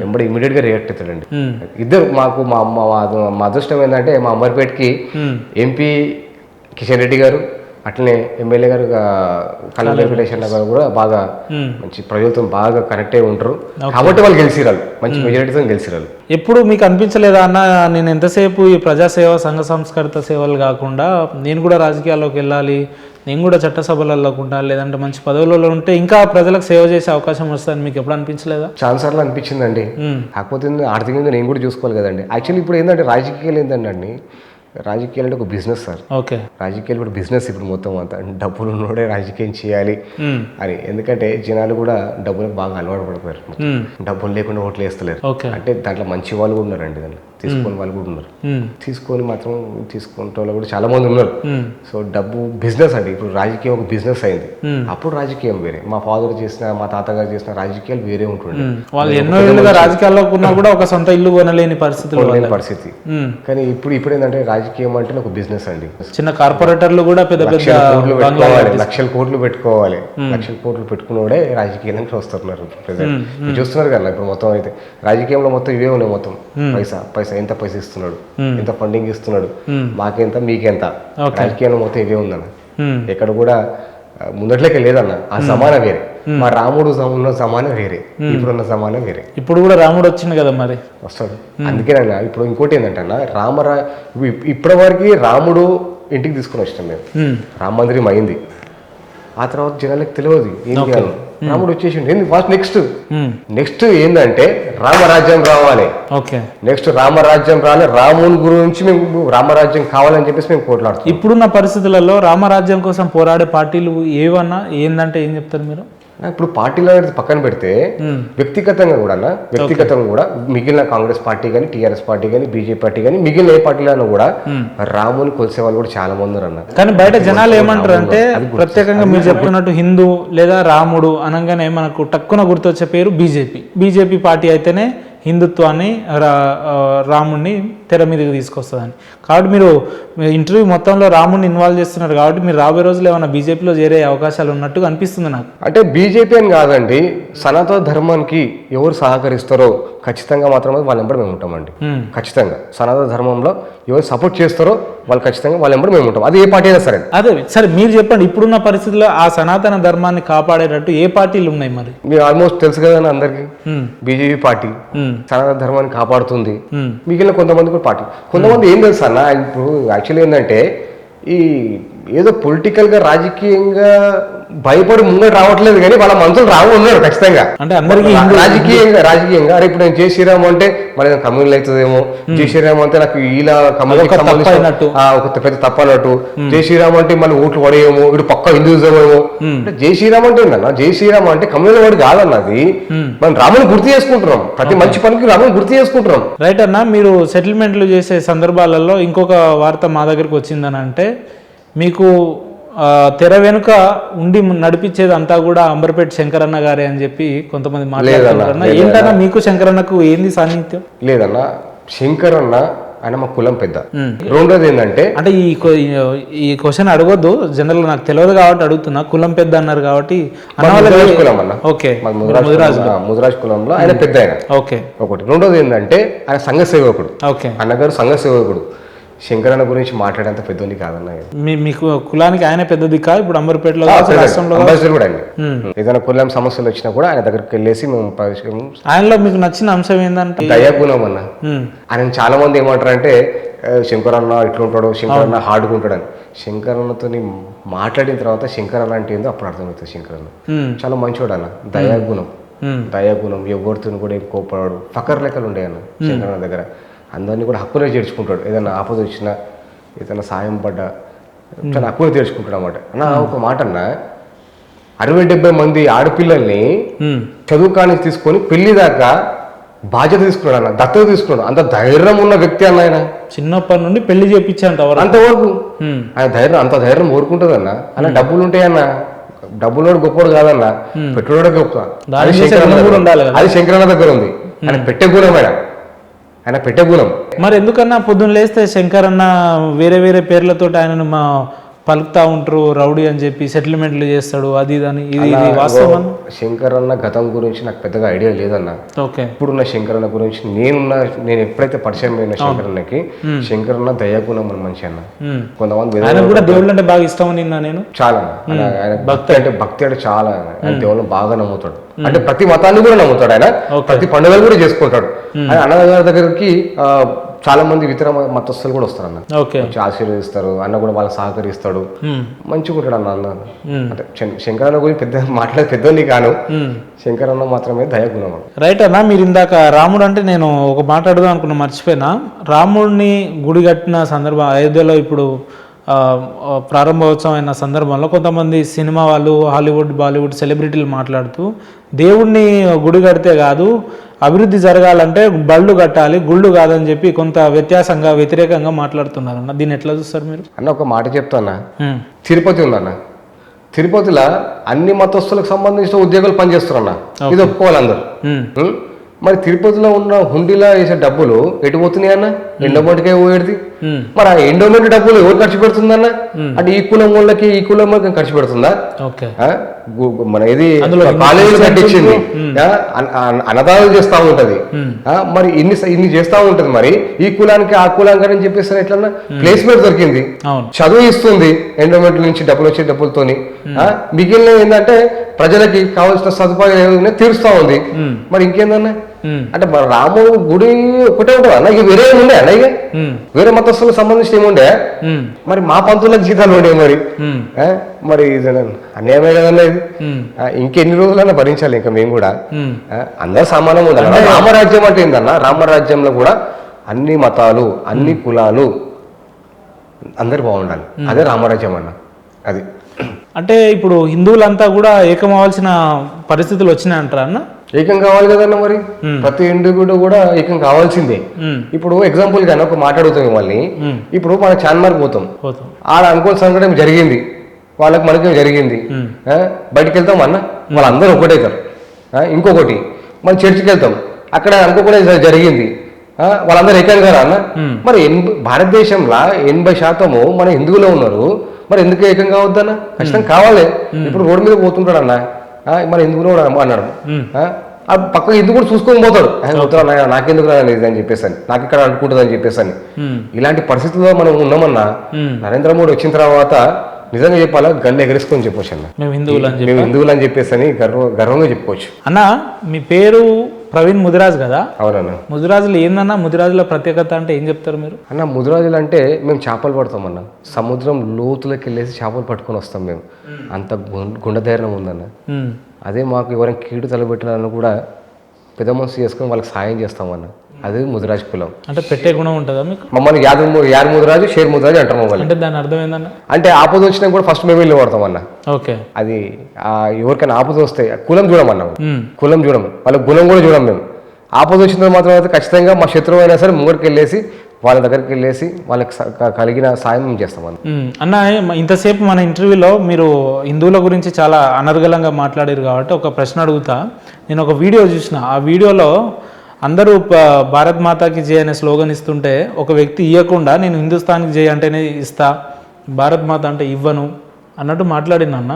ఎంబడి ఇమీడియట్ గా రియాక్ట్ అవుతాడండి. ఇద్దరు మాకు మా అదృష్టం ఏంటంటే మా అంబర్పేటకి ఎంపీ కిషన్ రెడ్డి గారు, అట్లనే ఎమ్మెల్యే గారు కాలేరు వెంకటేష్ అన్న గారు కూడా బాగా మంచి ప్రజలతో బాగా కనెక్ట్ అయి ఉంటారు కాబట్టి వాళ్ళు గెలిచిరాలు, మంచి మెజారిటీతో గెలిచిరాలు. ఎప్పుడు మీకు అనిపించలేదా అన్న, నేను ఎంతసేపు ఈ ప్రజాసేవ, సంఘ సంస్కృత సేవలు కాకుండా నేను కూడా రాజకీయాల్లోకి వెళ్ళాలి, నేను కూడా చట్టసభలలో ఉండాలి, లేదంటే మంచి పదవులలో ఉంటే ఇంకా ప్రజలకు సేవ చేసే అవకాశం వస్తుందని మీకు ఎప్పుడు అనిపించలేదా? చాలా సార్లు అనిపించిందండి. కాకపోతే ఆర్థికంగా నేను కూడా చూసుకోవాలి కదండి. యాక్చువల్లీ ఇప్పుడు ఏంటంటే రాజకీయాలు ఏంటంటే రాజకీయాలు అంటే ఒక బిజినెస్ సార్. ఓకే. రాజకీయాలు కూడా బిజినెస్ ఇప్పుడు మొత్తం అంతా. డబ్బులు ఉన్నోడే రాజకీయం చేయాలి అని. ఎందుకంటే జనాలు కూడా డబ్బులకు బాగా అలవాటు పడిపోయారు. డబ్బులు లేకుండా ఓట్లు వేస్తలేరు. అంటే దాంట్లో మంచి వాళ్ళు కూడా ఉన్నారండి, దాంట్లో తీసుకునే వాళ్ళు కూడా ఉన్నారు, తీసుకొని మాత్రం తీసుకునే వాళ్ళు కూడా చాలా మంది ఉన్నారు. సో డబ్బు బిజినెస్ అండి. ఇప్పుడు రాజకీయం ఒక బిజినెస్ అయింది. అప్పుడు రాజకీయం వేరే, మా ఫాదర్ చేసిన మా తాతగారు చేసిన రాజకీయాలు వేరే ఉంటుండే. వాళ్ళు ఎన్నో ఏళ్ళుగా రాజకీయాల్లో ఉన్నా కూడా ఒక సొంత ఇల్లు కొనలేని పరిస్థితి. కానీ ఇప్పుడు ఏంటంటే రాజకీయం అంటే ఒక బిజినెస్ అండి. చిన్న కార్పొరేటర్లు కూడా పెద్ద పెద్ద లక్షల కోట్లు పెట్టుకోవాలి. లక్షల కోట్లు పెట్టుకున్నోడే రాజకీయానికి వస్తున్నారు. చూస్తున్నారు కదా ఇప్పుడు మొత్తం అయితే రాజకీయంలో మొత్తం ఇవే ఉన్నాయి. మొత్తం పైసా ఎంత పైసా ఇస్తున్నాడు, ఎంత ఫండింగ్ ఇస్తున్నాడు, మాకెంత మీకెంత, రాజకీయంలో మొత్తం ఇవే ఉందన్న. ఎక్కడ కూడా ముందట్లేక లేదన్న. ఆ జమానా వేరే, మా రాముడు ఉన్న జమానా వేరే, ఇప్పుడున్న జమానా వేరే. ఇప్పుడు కూడా రాముడు వచ్చింది కదా మరి వస్తాడు. అందుకేనన్న ఇప్పుడు ఇంకోటి ఏంటంటే అన్న, ఇప్పటి వరకు రాముడు ఇంటికి తీసుకుని వచ్చినాం మేము. రామ మందిరం అయింది. ఆ తర్వాత జనాలకు తెలియదు ఏం చేయాలి. రాముడు వచ్చేసిండు. ఏంది ఫస్ట్ నెక్స్ట్ ఏంటంటే రామరాజ్యం రావాలి. నెక్స్ట్ రామరాజ్యం రావాలి. రాముని గురించి మేము రామరాజ్యం కావాలని చెప్పేసి మేము పోట్లాడుతాం. ఇప్పుడున్న పరిస్థితులలో రామరాజ్యం కోసం పోరాడే పార్టీలు ఏవన్నా ఏందంటే ఏం చెప్తారు మీరు? ఇప్పుడు పార్టీలో పక్కన పెడితే వ్యక్తిగతంగా కూడా మిగిలిన కాంగ్రెస్ పార్టీ కానీ, టీఆర్ఎస్ పార్టీ కానీ, బీజేపీ పార్టీ కానీ, మిగిలిన ఏ పార్టీలో కూడా రాముని కొలిసే వాళ్ళు కూడా చాలా మంది ఉన్నారు అన్న. కానీ బయట జనాలు ఏమంటారు అంటే, ప్రత్యేకంగా మీరు చెప్తున్నట్టు హిందూ లేదా రాముడు అనగానే మనకు టక్కున గుర్తొచ్చే పేరు బీజేపీ పార్టీ అయితేనే హిందుత్వాన్ని రాముడిని తెర మీదకి తీసుకొస్తుందని. కాబట్టి మీరు ఇంటర్వ్యూ మొత్తంలో రాముడిని ఇన్వాల్వ్ చేస్తున్నారు కాబట్టి మీరు రాబోయే రోజులు ఏమైనా బీజేపీలో చేరే అవకాశాలు ఉన్నట్టుగా అనిపిస్తుంది నాకు. అంటే బీజేపీ అని కాదండి, సనాతన ధర్మానికి ఎవరు సహకరిస్తారో ఖచ్చితంగా మాత్రమే వాళ్ళ వెంబడి మేము ఉంటామండి. ఖచ్చితంగా సనాతన ధర్మంలో ఎవరు సపోర్ట్ చేస్తారో వాళ్ళు ఖచ్చితంగా వాళ్ళ వెంబడి మేము ఉంటాం. అది ఏ పార్టీ అయినా సరే. అదే సరే మీరు చెప్పండి, ఇప్పుడున్న పరిస్థితుల్లో ఆ సనాతన ధర్మాన్ని కాపాడేటట్టు ఏ పార్టీలు ఉన్నాయి మరి? మీరు ఆల్మోస్ట్ తెలుసు కదా అందరికి, బీజేపీ పార్టీ సనాతన ధర్మాన్ని కాపాడుతుంది. మిగిలిన కొంతమంది కూడా పార్టీ, కొంతమంది ఏం తెలుసు అన్న, ఇప్పుడు యాక్చువల్లీ ఏంటంటే ఈ ఏదో పొలిటికల్ గా రాజకీయంగా భయపడి ముంగట రావట్లేదు కానీ వాళ్ళ మనుషులు ఉన్నారు ఖచ్చితంగా. అంటే అందరికీ రాజకీయంగా అరే ఇప్పుడు నేను జై శ్రీరామ్ అంటే మరి కమ్యూనల్ అవుతుందేమో, జై శ్రీరామ్ అంటే నాకు ఇలా కమ్యూనిటీ ఒక పెద్ద తప్పనట్టు, జై శ్రీరామ్ అంటే మళ్ళీ ఓట్లు పడేయేమో, ఇటు పక్క హిందూయిజం ఏమో. జై శ్రీరామ్ అంటే ఏంటన్నా, జై శ్రీరామ్ అంటే కమ్యూనల్ వాడు కాదన్నది. మనం రాముని గుర్తు చేసుకుంటున్నాం, ప్రతి మంచి పనికి రాముని గుర్తు చేసుకుంటున్నాం. రైట్ అన్న, మీరు సెటిల్మెంట్లు చేసే సందర్భాలలో ఇంకొక వార్త మా దగ్గరకు వచ్చిందని అంటే, మీకు తెర వెనుక ఉండి నడిపించేది అంతా కూడా అంబర్పేట శంకరన్న గారే అని చెప్పి కొంతమంది మాట్లాడుతున్నారు. ఏంటన్నా మీకు శంకరన్నకు ఏంది సాన్నిధ్యం? లేదన్నా, శంకరన్న ఆయన మా కులం పెద్ద. రెండోది ఏంటంటే, అంటే ఈ క్వశ్చన్ అడగొద్దు, జనరల్ నాకు తెలియదు కాబట్టి అడుగుతున్నా. కులం పెద్ద అన్నారు కాబట్టి కులం అన్న. ఓకే, ముదిరాజ్ కులంలో ఆయన పెద్ద ఆయన. ఓకే, ఒకటి. రెండోది ఏంటంటే ఆయన సంఘ సేవకుడు. ఓకే, అన్నగారు సంఘ సేవకుడు. శంకరన్న గురించి మాట్లాడేంత పెద్దోని కాదన్న. మీకు కులానికి ఆయన పెద్దది కాదు. ఇప్పుడు అంబర్పేటలో అంబాసిడర్ కూడా ఆయన. ఏదైనా కులం సమస్యలు వచ్చినా కూడా ఆయన దగ్గరికి వెళ్ళేసి మేము ఆయనలో మీకు నచ్చిన అంశం ఏంటంటే దయాగుణం అన్న. ఆయన చాలా మంది ఏమంటారంటే శంకరన్న ఇట్లుంటాడు, శంకరన్న హార్డ్గా ఉంటాడని. శంకరన్నతో మాట్లాడిన తర్వాత శంకరన్న అంటే ఏందో అప్పుడు అర్థమవుతుంది. శంకరన్న చాలా మంచివాడు అన్న. దయాగుణం ఎవరితో కూడా ఏం కోపడాడు. ఫకర్ లెక్కలు ఉండే అన్న శంకరన్న దగ్గర. అందరినీ కూడా హక్కునే చేర్చుకుంటాడు. ఏదైనా ఆపద వచ్చినా, ఏదైనా సాయం పడ్డా చాలా హక్కునే చేర్చుకుంటాడు అన్నమాట. అన్న ఒక మాట అన్న, 60-70 మంది ఆడపిల్లల్ని చదువుకానికి తీసుకొని పెళ్లి దాకా బాధ్యత తీసుకున్నాడు అన్న, దత్తత తీసుకున్నాడు. అంత ధైర్యం ఉన్న వ్యక్తి అన్న ఆయన. చిన్నప్పటి నుండి పెళ్లి చేయించేంత అంతవరకు ఆయన ధైర్యం, అంత ధైర్యం కోరుకుంటుంది అన్న. అన్న డబ్బులు ఉంటాయన్న, డబ్బులోడు గొప్పడు కాదన్న, పెట్టుబడి గొప్ప. అది శంకరన్న దగ్గర ఉంది. ఆయన పెట్టే గుణం, ఆయన పెట్టే గుణం. మరి ఎందుకన్నా పొద్దున్న లేస్తే శంకరన్న వేరే వేరే పేర్లతో ఆయనను పలుకుతా ఉంటారు, రౌడీ అని చెప్పి సెటిల్మెంట్లు చేస్తాడు, అది ఇది ఇది వాస్తవం? శంకరన్న గతం గురించి నాకు పెద్దగా ఐడియా లేదన్న. ఇప్పుడున్న శంకరన్న గురించి నేను ఎప్పుడైతే పరిచయం అయిన శంకరన్నకి, శంకరన్న దయాగుణం మన మనిషి అన్న. కొంతమంది కూడా దేవుళ్ళు అంటే బాగా ఇష్టం నిన్న నేను చాలా ఆయన భక్తి అంటే చాలా, ఆయన దేవుళ్ళని బాగా నమ్ముతాడు. అంటే ప్రతి మతాన్ని కూడా నమ్ముతాడు ఆయన, ప్రతి పండుగలు కూడా చేసుకుంటాడు. ఆయన అన్నగారి దగ్గరికి చాలా మంది ఇతర మతస్థులు కూడా వస్తారు అన్న, ఓకే వచ్చి ఆశీర్వదిస్తారు, అన్న కూడా వాళ్ళకి సహకరిస్తాడు, మంచిగా ఉంటాడు అన్న. అంటే శంకరన్న గురించి పెద్ద మాట్లాడే పెద్దోని కాను, శంకరన్న మాత్రమే దయగుణం. రైట్ అన్న, మీరు ఇందాక రాముడు అంటే నేను ఒక మాట అడుగుదాం అనుకున్నా, మర్చిపోయినా. రాముడిని గుడి కట్టిన సందర్భం అయోధ్యలో ఇప్పుడు ప్రారంభోత్సవం అయిన సందర్భంలో కొంతమంది సినిమా వాళ్ళు, హాలీవుడ్ బాలీవుడ్ సెలబ్రిటీలు మాట్లాడుతూ దేవుణ్ణి గుడి కడితే కాదు, అభివృద్ధి జరగాలంటే బళ్ళు కట్టాలి, గుళ్ళు కాదని చెప్పి కొంత వ్యతిరేకంగా మాట్లాడుతున్నారు అన్న. దీన్ని ఎట్లా చూస్తారు మీరు? అన్న ఒక మాట చెప్తాన్నా, తిరుపతి ఉందన్న, తిరుపతిలో అన్ని మతస్థులకు సంబంధించిన ఉద్యోగాలు పనిచేస్తారు అన్న, ఇది ఒప్పుకోవాలి అందరు. మరి తిరుపతిలో ఉన్న హుండీలో వేసే డబ్బులు ఎటు పోతున్నాయి అన్న? ఎండోమెంట్కే పోయేది. మరి ఆ ఎండోమెంట్ డబ్బులు ఎవరు ఖర్చు పెడుతుందన్న? అంటే ఈ కులం వాళ్ళకి ఈ కులం వాళ్ళకి ఖర్చు పెడుతుందా? మన ఇది కాలేజీలు కట్టించింది, అన్నదానాలు చేస్తా ఉంటది, మరి ఇన్ని చేస్తా ఉంటది. మరి ఈ కులానికి ఆ కులానికి అని చెప్పేసి ఎట్లన్నా ప్లేస్మెంట్ దొరికింది, చదువు ఇస్తుంది ఎండోమెంట్ నుంచి డబ్బులు వచ్చే డబ్బులతోని. మిగిలిన ఏంటంటే ప్రజలకి కావాల్సిన సదుపాయాలు తీరుస్తా ఉంది. మరి ఇంకేందన్నా? అంటే మన రాముడు గుడి ఒకటే ఉంటుంది అన్న, ఇక వేరే ఉండే అన్న, ఇక వేరే మతస్థులకు సంబంధించిన ఏముండే? మరి మా పంతులకు జీతాలు ఉండే మరి ఇది అన్యాయమే కదన్నా ఇది. ఇంకెన్ని రోజులన్నా భరించాలి ఇంకా మేము కూడా, అందరూ సమానంగా ఉండాలి. రామరాజ్యం అంటే ఏందన్నా, రామరాజ్యంలో కూడా అన్ని మతాలు అన్ని కులాలు అందరు బాగుండాలి, అదే రామరాజ్యం అన్న. అది అంటే ఇప్పుడు హిందువులంతా కూడా ఏకం అవ్వాల్సిన పరిస్థితులు వచ్చినాయి అంటారా అన్న? ఏకం కావాలి కదన్న, మరి ప్రతి హిందువుడు కూడా ఏకం కావాల్సిందే. ఇప్పుడు ఎగ్జాంపుల్ గానీ ఒక మాట్లాడుతాం మిమ్మల్ని, ఇప్పుడు మన చాన్మార్కి పోతాం, ఆడ అనుకోని సంఘటన జరిగింది, వాళ్ళకి మనకి జరిగింది, బయటికి వెళ్తాం అన్న, వాళ్ళందరూ ఒకటైతారు. ఇంకొకటి మన చర్చికి వెళ్తాం, అక్కడ అనుకోకుండా జరిగింది, వాళ్ళందరూ ఏకం కారా అన్న? మరి భారతదేశంలో 80% మన హిందువులో ఉన్నారు, మరి ఎందుకు ఏకం కావద్దన్న? ఖచ్చితంగా కావాలి. ఇప్పుడు రోడ్డు మీద పోతుంటాడు అన్న, మరి ఎందుకు కూడా అన్నాడు, పక్క ఎందుకు కూడా చూసుకొని పోతాడు, నాకెందుకు రాలేదు అని చెప్పేసి, నాకు ఇక్కడ అనుకుంటుంది అని చెప్పేసి. ఇలాంటి పరిస్థితుల్లో మనం ఉన్నామన్నా, నరేంద్ర మోడీ వచ్చిన తర్వాత నిజంగా చెప్పాలా గంట ఎగరేసుకొని చెప్పొచ్చు అన్న, మేము హిందువులు అని చెప్పేసి గర్వంగా చెప్పుకోవచ్చు. అన్న మీ పేరు ప్రవీణ్ ముదిరాజ్ కదా? అవునన్నా. ముదిరాజులు ఏందన్నా, ముదిరాజుల ప్రత్యేకత అంటే ఏం చెప్తారు మీరు? అన్న ముదిరాజులు అంటే మేము చేపలు పడతాం అన్న, సముద్రం లోతులోకి వెళ్ళేసి చేపలు పట్టుకొని వస్తాం మేము, అంత గుండె ధైర్యం ఉందన్న. అదే మాకు ఎవరైనా కీడు తలబెట్టాలని కూడా పెద్ద మనసు చేసుకొని వాళ్ళకి సాయం చేస్తామన్న, అదే ముదిరాజు కులం. అంటే పెట్టే గుణం ఉంటుందా మీకు? మమ్మల్ని యాద ముదిరాజు షేర్ ముదిరాజు అంటాం మమ్మల్ని. అంటే దాని అర్థం ఏందన్న? అంటే ఆపద వచ్చినా కూడా ఫస్ట్ మేము వెళ్ళి పడతాం అన్న. ఓకే, అది ఎవరికైనా ఆపద వస్తే కులం చూడమన్నా, కులం చూడం, వాళ్ళ గుణం కూడా చూడం. మేము ఆపద వచ్చిన మాత్రం అయితే ఖచ్చితంగా మా శత్రువు అయినా సరే ముంగడికి వెళ్ళేసి వాళ్ళ దగ్గరికి వెళ్ళేసి వాళ్ళకి కలిగిన సాయం మేము చేస్తామన్న. అన్న ఇంతసేపు మన ఇంటర్వ్యూలో మీరు హిందువుల గురించి చాలా అనర్గళంగా మాట్లాడారు కాబట్టి ఒక ప్రశ్న అడుగుతా. నేను ఒక వీడియో చూసిన, ఆ వీడియోలో అందరూ భారత్ మాతాకి జై అనే స్లోగన్ ఇస్తుంటే ఒక వ్యక్తి ఇవ్వకుండా నేను హిందుస్థాన్కి జై అంటేనే ఇస్తా, భారత్ మాత అంటే ఇవ్వను అన్నట్టు మాట్లాడినన్న.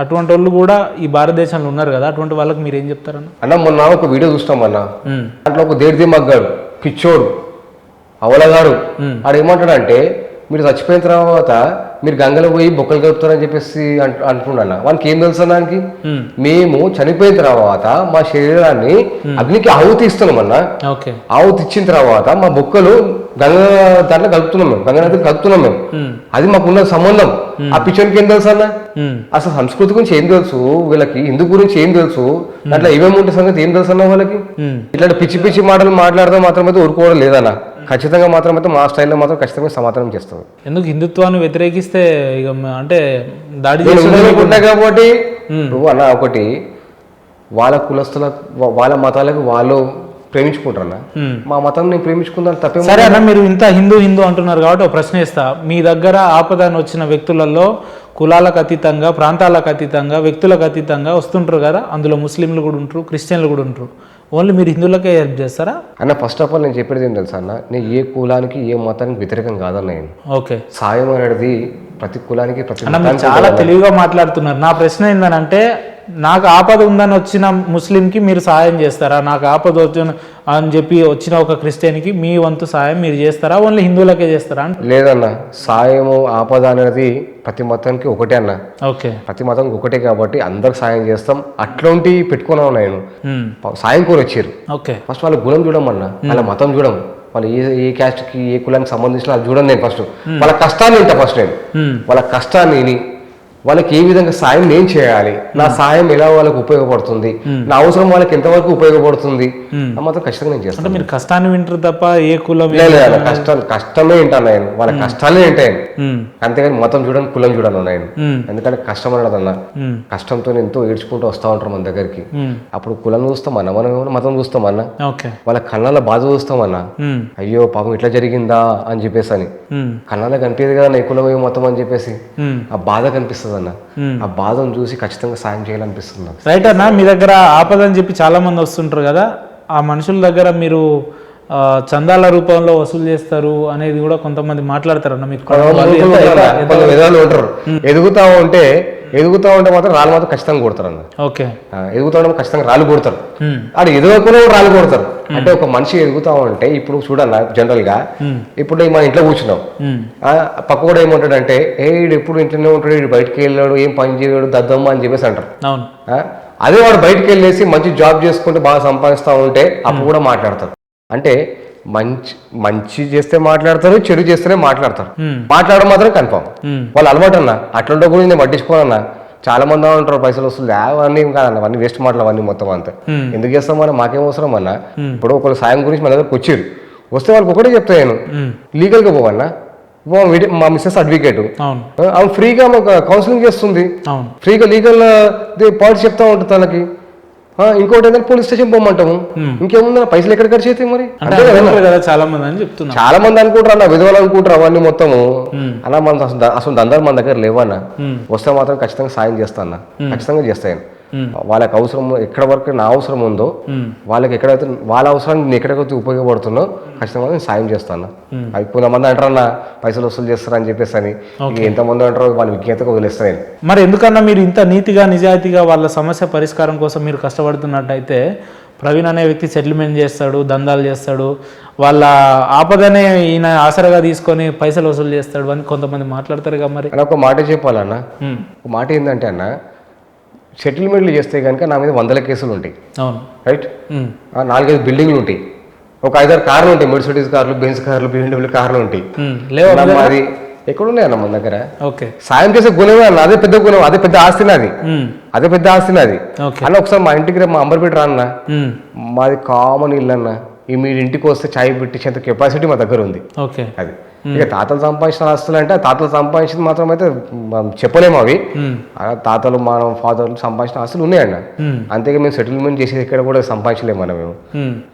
అటువంటి వాళ్ళు కూడా ఈ భారతదేశంలో ఉన్నారు కదా, అటువంటి వాళ్ళకి మీరు ఏం చెప్తారన్న? అన్న మొన్న ఒక వీడియో చూస్తామన్న, దాంట్లో ఒక దేడిది మగ్గాడు పిచ్చోడు అవలగాడు, ఆడు ఏమంటాడంటే మీరు చచ్చిపోయిన తర్వాత మీరు గంగలో పోయి బొక్కలు కలుపుతారని చెప్పేసి అంటున్నాను. వానికి ఏం తెలుసు దానికి? మేము చనిపోయిన తర్వాత మా శరీరాన్ని అగ్నికి ఆహుతి ఇస్తున్నామన్నా, ఆహుతి ఇచ్చిన తర్వాత మా బొక్కలు గంగ దాంట్లో కలుపుతున్నాం, మేము గంగ నది కలుపుతున్నాం మేము, అది మాకున్న సంబంధం. ఆ పిచ్చోనికి ఏం తెలుసు అన్న? అసలు సంస్కృతి గురించి ఏం తెలుసు వీళ్ళకి, హిందూ గురించి ఏం తెలుసు, దాంట్లో ఏమేమి ఉంటే సంగతి ఏం తెలుసు అన్న వాళ్ళకి? ఇట్లాంటి పిచ్చి పిచ్చి మాటలు మాట్లాడదాం మాత్రమైతే ఊరుకోవడం లేదన్న, ఖచ్చితంగా మాత్రమైతే మా స్టైల్లో మాత్రం ఖచ్చితంగా సమాధానం చేస్తాం. ఎందుకు హిందుత్వాన్ని వ్యతిరేకిస్తే ఇక అంటే దాడి కాబట్టి నువ్వు అన్న ఒకటి వాళ్ళ కులస్తుల వాళ్ళ మతాలకు వాళ్ళు ప్రేమించుకుంటారన్న, మా మతం నేను ప్రేమించుకుంటాను తప్పే. సరే అన్న, మీరు ఇంత హిందూ అంటున్నారు కాబట్టి ఒక ప్రశ్న ఇస్తా. మీ దగ్గర ఆపదాన్ని వచ్చిన వ్యక్తులలో కులాలకు అతీతంగా, ప్రాంతాలకు అతీతంగా, వ్యక్తులకు అతీతంగా వస్తుంటారు కదా, అందులో ముస్లింలు కూడా ఉంటారు, క్రిస్టియన్లు కూడా ఉంటారు. ఓన్లీ మీరు హిందువులకే హెల్ప్ చేస్తారా అన్న? ఫస్ట్ ఆఫ్ ఆల్ నేను చెప్పేది ఏం తెలుసా అన్న, నేను ఏ కులానికి ఏ మతానికి వ్యతిరేకం కాదన్న. నేను ఓకే, సాయం అనేది ప్రతి కులానికి ప్రతి చాలా తెలివిగా మాట్లాడుతున్నారు. నా ప్రశ్న ఏంటంటే, నాకు ఆపద ఉందని వచ్చిన ముస్లింకి మీరు సాయం చేస్తారా? నాకు ఆపద వచ్చిన అని చెప్పి వచ్చిన ఒక క్రిస్టియన్కి మీ వంతు సాయం మీరు చేస్తారా? ఓన్లీ హిందువులకే చేస్తారా? లేదన్న, సాయము ఆపద అనేది ప్రతి మతానికి ఒకటే అన్న. ఓకే, ప్రతి మతానికి ఒకటే కాబట్టి అందరికి సాయం చేస్తాం. అట్లాంటి పెట్టుకున్నాను నేను, సాయం కోరి వచ్చారు. ఓకే, ఫస్ట్ వాళ్ళ గుణం చూడమన్నా, వాళ్ళ మతం చూడము, వాళ్ళు ఏ క్యాస్ట్కి ఏ కులానికి సంబంధించిన అది చూడండి నేను ఫస్ట్ వాళ్ళ కష్టాన్ని వింటా ఫస్ట్ నేను వాళ్ళ కష్టాన్ని విని వాళ్ళకి ఏ విధంగా సాయం నేను చేయాలి, నా సాయం ఎలా వాళ్ళకి ఉపయోగపడుతుంది, నా అవసరం వాళ్ళకి ఎంతవరకు ఉపయోగపడుతుంది మాత్రం ఖచ్చితంగా నేను చేస్తాను. మీరు కష్టాన్ని వింటారు తప్ప ఏ కులం కష్టమే వింటాను నేను, వాళ్ళ కష్టాలే వింటాను. అంతేగాని మతం చూడని కులం చూడను నేను. ఎందుకంటే కష్టం అన్నదన్నా కష్టంతో ఎంతో ఏడ్చుకుంటూ వస్తూ ఉంటారు మన దగ్గరికి. అప్పుడు కులం చూస్తామన్నా, మనం మతం చూస్తామన్నా, వాళ్ళ కళ్ళ బాధ చూస్తామన్నా, అయ్యో పాపం ఇట్లా జరిగిందా అని చెప్పేసి అని కళ్ళలో కనిపించదు కదా ఏ కులం ఏ మతం అని చెప్పేసి ఆ బాధ కనిపిస్తుంది అన్న. ఆ బాధను చూసి ఖచ్చితంగా సాయం చేయాలనిపిస్తుంది. రైట్ అన్న, మీ దగ్గర ఆపదని చెప్పి చాలా మంది వస్తుంటారు కదా, ఆ మనుషుల దగ్గర మీరు చందాల రూపంలో వసూలు చేస్తారు అనేది కూడా కొంతమంది మాట్లాడతారు అన్న. మీకు ఉంటారు ఎదుగుతా ఉంటే మాత్రం రాళ్ళు మాత్రం ఖచ్చితంగా కొడతారు అన్న. ఓకే, ఎదుగుతా ఉంటే ఖచ్చితంగా రాళ్ళు కొడతారు. అది ఎదుగుకుండా రాళ్ళు కొడతారు. అంటే ఒక మనిషి ఎదుగుతా ఉంటే ఇప్పుడు చూడన్న జనరల్ గా ఇప్పుడు మన ఇంట్లో కూర్చున్నాం, పక్క కూడా ఏమంటాడంటే ఈడు ఎప్పుడు ఇంట్లోనే ఉంటాడు, ఈడు బయటకు వెళ్ళాడు, ఏం పని చేయడు, దద్దమ్మ అని చెప్పేసి అంటారు. అదే వాడు బయటకు వెళ్ళేసి మంచి జాబ్ చేసుకుంటే బాగా సంపాదిస్తూ ఉంటే అప్పుడు కూడా మాట్లాడతారు. అంటే మంచి చేస్తే మాట్లాడతారు, చెడు చేస్తేనే మాట్లాడతారు. మాట్లాడడం మాత్రం కన్ఫామ్ వాళ్ళు అలవాటు అన్న. అట్లా కూడా నేను పట్టించుకోనన్నా. చాలా మంది ఉంటారు పైసలు వస్తుంది అవన్నీ కాదన్న, అవన్నీ వేస్ట్ మాటలు అవన్నీ మొత్తం అంతా. ఎందుకు చేస్తాం మనం, మాకేం అవసరం అన్న. ఇప్పుడు ఒకరు సాయం గురించి మన దగ్గరకు వచ్చారు, వస్తే వాళ్ళకి ఒకటే చెప్తా నేను, లీగల్ గా పోవన్నా. మా మిస్సెస్ అడ్వకేట్, ఆమె ఫ్రీగా మాకు కౌన్సిలింగ్ చేస్తుంది, ఫ్రీగా లీగల్ పాయింట్స్ చెప్తా ఉంటుంది తనకి. ఇంకోటి ఏంటంటే పోలీస్ స్టేషన్ పోమంటాము. ఇంకేముందా, పైసలు ఎక్కడ ఖర్చు అవుతాయి మరి? చాలా మంది అని చెప్తున్నా, చాలా మంది అనుకుంటారు అన్న, విధవలు అనుకుంటారు అవన్నీ మొత్తము అన్న. మన అసలు దందాలు మన దగ్గర లేవన్నా. వస్తే మాత్రం ఖచ్చితంగా సాయం చేస్తా అన్న, ఖచ్చితంగా చేస్తాను. వాళ్ళకి అవసరం ఎక్కడ వరకు నా అవసరం ఉందో, వాళ్ళకి ఎక్కడైతే వాళ్ళ అవసరానికి నేను ఎక్కడికైతే ఉపయోగపడుతుందో ఖచ్చితంగా నేను సాయం చేస్తాను. అవి కొంతమంది అంటారన్నా పైసలు వసూలు చేస్తారని చెప్పేసి అని, ఎంతమంది అంటారో వాళ్ళు విజ్ఞతగా వదిలేస్తాను. మరి ఎందుకన్నా మీరు ఇంత నీతిగా నిజాయితీగా వాళ్ళ సమస్య పరిష్కారం కోసం మీరు కష్టపడుతున్నట్టయితే, ప్రవీణ్ అనే వ్యక్తి సెటిల్మెంట్ చేస్తాడు, దందాలు చేస్తాడు, వాళ్ళ ఆపదనే ఈయన ఆసరగా తీసుకొని పైసలు వసూలు చేస్తాడు అని కొంతమంది మాట్లాడతారు కదా. మరి ఒక మాట చెప్పాలన్నా, ఒక మాట ఏంటంటే అన్న, సెటిల్మెంట్లు చేస్తే కనుక నా మీద 100 కేసులు ఉంటాయి. రైట్, 4-5 బిల్డింగ్లు ఉంటాయి, ఒక 5-6 కార్లు ఉంటాయి, మెర్సిడీస్ కార్లు, బెంజ్ కార్లు, BMW కార్లు ఉంటాయి. మరి ఎక్కడున్నాయన్న మన దగ్గర? సాయం చేసే గుణమే అన్న, అదే పెద్ద గుణం, అదే పెద్ద ఆస్తి నాది, అదే పెద్ద ఆస్తి నాది అన్న. ఒకసారి మా ఇంటికి మా అంబర్పేట రాన్న, మాది కామన్ ఇల్లు అన్న. మీరు ఇంటికి వస్తే చాయ్ పెట్టించేంత కెపాసిటీ మా దగ్గర ఉంది. అది ఇక తాతలు సంపాదించిన ఆస్తులు అంటే తాతలు సంపాదించింది మాత్రం అయితే చెప్పలేము. అవి తాతలు మన ఫాదర్లు సంపాదించిన ఆస్తులు ఉన్నాయన్న. అంతేగా మేము సెటిల్మెంట్ చేసేది ఇక్కడ కూడా సంపాదించలేము మనం. మేము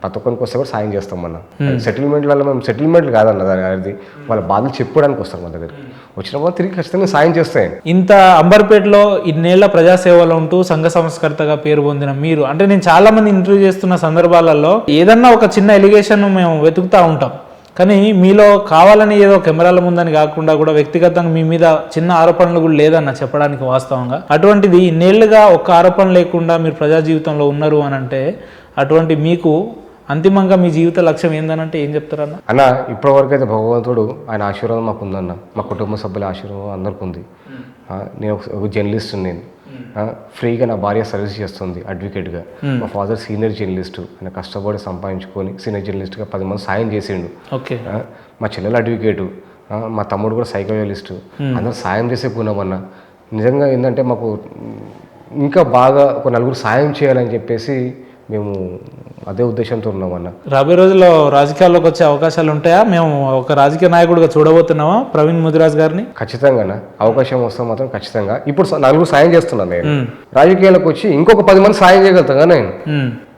ప్రతి ఒక్కరికి వస్తే కూడా సాయం చేస్తాం మనం. సెటిల్మెంట్ వల్ల మేము సెటిల్మెంట్ కాదన్న, అది వాళ్ళ బాధలు చెప్పుకోవడానికి వస్తారు మన దగ్గర. వచ్చినప్పుడు తిరిగి ఖచ్చితంగా సాయం చేస్తాయి. ఇంత అంబర్పేటలో ఇన్నేళ్ల ప్రజాసేవలో ఉంటూ సంఘ సంస్కర్తగా పేరు పొందిన మీరు, అంటే నేను చాలా మంది ఇంటర్వ్యూ చేస్తున్న సందర్భాలలో ఏదన్నా ఒక చిన్న ఎలిగేషన్ మేము వెతుకుతూ ఉంటాం, కానీ మీలో కావాలని ఏదో కెమెరాల ముందని కాకుండా కూడా వ్యక్తిగతంగా మీ మీద చిన్న ఆరోపణలు కూడా లేదన్న చెప్పడానికి వాస్తవంగా. అటువంటిది ఇన్నేళ్లుగా ఒక్క ఆరోపణ లేకుండా మీరు ప్రజా జీవితంలో ఉన్నారు అని అంటే, అటువంటి మీకు అంతిమంగా మీ జీవిత లక్ష్యం ఏందనంటే ఏం చెప్తారన్న? అన్న ఇప్పటి వరకు అయితే భగవంతుడు ఆయన ఆశీర్వాదం మాకు ఉందన్న, మా కుటుంబ సభ్యుల ఆశీర్వాదం అందరికి ఉంది. నేను ఒక జర్నలిస్ట్, నేను ఫ్రీగా నా భార్య సర్వీస్ చేస్తుంది అడ్వకేట్గా. మా ఫాదర్ సీనియర్ జర్నలిస్టు, ఆయన కష్టపడి సంపాదించుకొని సీనియర్ జర్నలిస్ట్గా 10 మంది సాయం చేసిండు. మా చెల్లెలు అడ్వకేటు, మా తమ్ముడు కూడా సైకాలజిస్టు, అందరూ సాయం చేసే గుణం అన్న. నిజంగా ఏంటంటే మాకు ఇంకా బాగా ఒక నలుగురు సాయం చేయాలని చెప్పేసి మేము అదే ఉద్దేశంతో ఉన్నామన్న. రాబోయే రోజుల్లో రాజకీయాల్లోకి వచ్చే అవకాశాలు ఉంటాయా? మేము ఒక రాజకీయ నాయకుడిగా చూడబోతున్నామా ప్రవీణ్ ముదిరాజ్ గారిని? ఖచ్చితంగా అవకాశం వస్తే మాత్రం ఖచ్చితంగా. ఇప్పుడు నలుగురు సాయం చేస్తున్నాను నేను, రాజకీయాలకు వచ్చి ఇంకొక 10 మంది సాయం చేయగలుగుతాను నేను.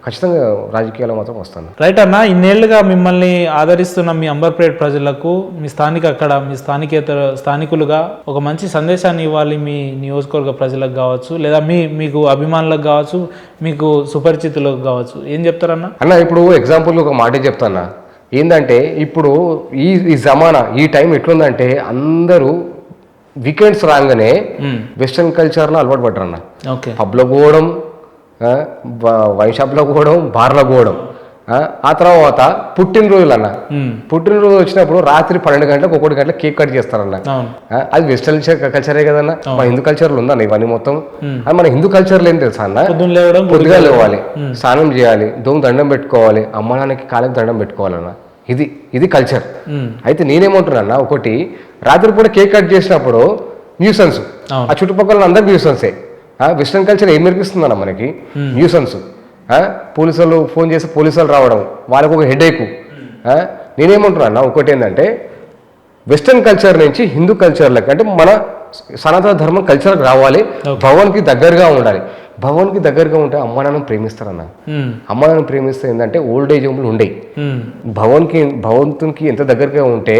ఖచ్చితంగా రాజకీయాల్లో మాత్రం వస్తాను. రైట్ అన్న, ఇన్నేళ్లుగా మిమ్మల్ని ఆదరిస్తున్న మీ అంబర్పేట ప్రజలకు, మీ స్థానికులుగా ఒక మంచి సందేశాన్ని ఇవ్వాలి మీ నియోజకవర్గ ప్రజలకు కావచ్చు, లేదా మీకు అభిమానులకు కావచ్చు, మీకు సుపరిచితులకు కావచ్చు, ఏం చెప్తారన్న? అన్న ఇప్పుడు ఎగ్జాంపుల్ ఒక మాట చెప్తానా, ఏంటంటే ఇప్పుడు ఈ జమానా ఈ టైం ఎట్లుందంటే అందరూ వీకెండ్స్ రాగానే వెస్ట్రన్ కల్చర్లో అలవాటు పడ్డారన్న. పబ్లో పోవడం, వైన్ షాప్లో పోవడం, బార్లో పోవడం. ఆ తర్వాత పుట్టినరోజులు అన్న, పుట్టినరోజు వచ్చినప్పుడు రాత్రి 12 గంటలకు 1 గంటలకు కేక్ కట్ చేస్తారన్న. అది వెస్టర్న్ కల్చరే కదన్న, మన హిందూ కల్చర్లో ఉందన్న ఇవన్నీ మొత్తం. అది మన హిందూ కల్చర్లో ఏం తెలుసా అన్న, పొద్దుగా లేవాలి, స్నానం చేయాలి, దొంగ దండం పెట్టుకోవాలి, అమ్మ నాన్నకి కాళ్ళకి దండం పెట్టుకోవాలన్న. ఇది కల్చర్. అయితే నేనేమంటున్నా, ఒకటి రాత్రిపూట కేక్ కట్ చేసినప్పుడు న్యూసెన్స్, ఆ చుట్టుపక్కల అందరు న్యూసెన్సే. వెస్ట్రన్ కల్చర్ ఏం నేర్పిస్తుందన్న మనకి? న్యూసెన్స్. పోలీసులు ఫోన్ చేసి పోలీసులు రావడం, వాళ్ళకు ఒక హెడేక్. నేనేమంటున్నా, ఒకటి ఏంటంటే వెస్ట్రన్ కల్చర్ నుంచి హిందూ కల్చర్లకి, అంటే మన సనాతన ధర్మం కల్చర్కి రావాలి, భగవాన్కి దగ్గరగా ఉండాలి. భగవాన్కి దగ్గరగా ఉంటే అమ్మ నాన్న ప్రేమిస్తారన్న. అమ్మ నాన్న ప్రేమిస్తే ఏంటంటే ఓల్డ్ ఏజ్ హోమ్లు ఉండేవి. భగవంతునికి ఎంత దగ్గరగా ఉంటే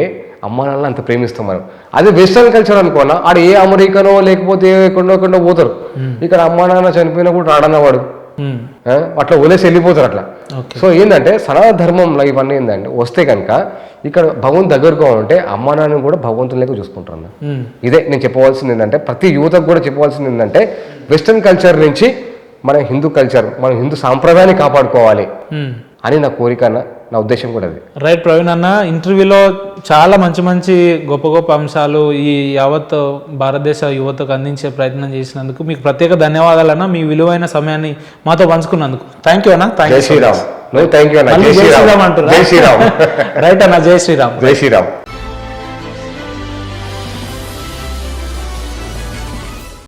అమ్మ నాన్న అంత ప్రేమిస్తాం మనం. అదే వెస్ట్రన్ కల్చర్ అనుకోనా, ఆడ ఏ అమెరికనో లేకపోతే ఎక్కడో పోతారు. ఇక్కడ అమ్మ నాన్న చనిపోయినా కూడా రాడన్నవాడు అట్లా వదిలేసి వెళ్ళిపోతారు అట్లా. సో ఏంటంటే సనాతన ధర్మంలో ఇవన్నీ ఏంటంటే వస్తే కనుక ఇక్కడ భగవంతు దగ్గరగా ఉంటే అమ్మ నాన్న కూడా భగవంతుని లేక చూసుకుంటారు. ఇదే నేను చెప్పవలసింది ఏంటంటే, ప్రతి యువతకు కూడా చెప్పవలసింది ఏంటంటే, వెస్ట్రన్ కల్చర్ నుంచి మన హిందూ కల్చర్, మన హిందూ సాంప్రదాయాన్ని కాపాడుకోవాలి అని నా కోరిక, నా ఉద్దేశం కూడా అది. రైట్ ప్రవీణ్ అన్న, ఇంటర్వ్యూలో చాలా మంచి గొప్ప గొప్ప అంశాలు ఈ యావత్ భారతదేశ యువతకు అందించే ప్రయత్నం చేసినందుకు మీకు ప్రత్యేక ధన్యవాదాలు అన్న. మీ విలువైన సమయాన్ని మాతో పంచుకున్నందుకు థ్యాంక్ యూ అన్న. జై శ్రీరామ్. థ్యాంక్ యూ అన్న. జై శ్రీరామ్ అంటున్నా. జై శ్రీరామ్. రైట్ అన్న, జై శ్రీరామ్. జై శ్రీరామ్.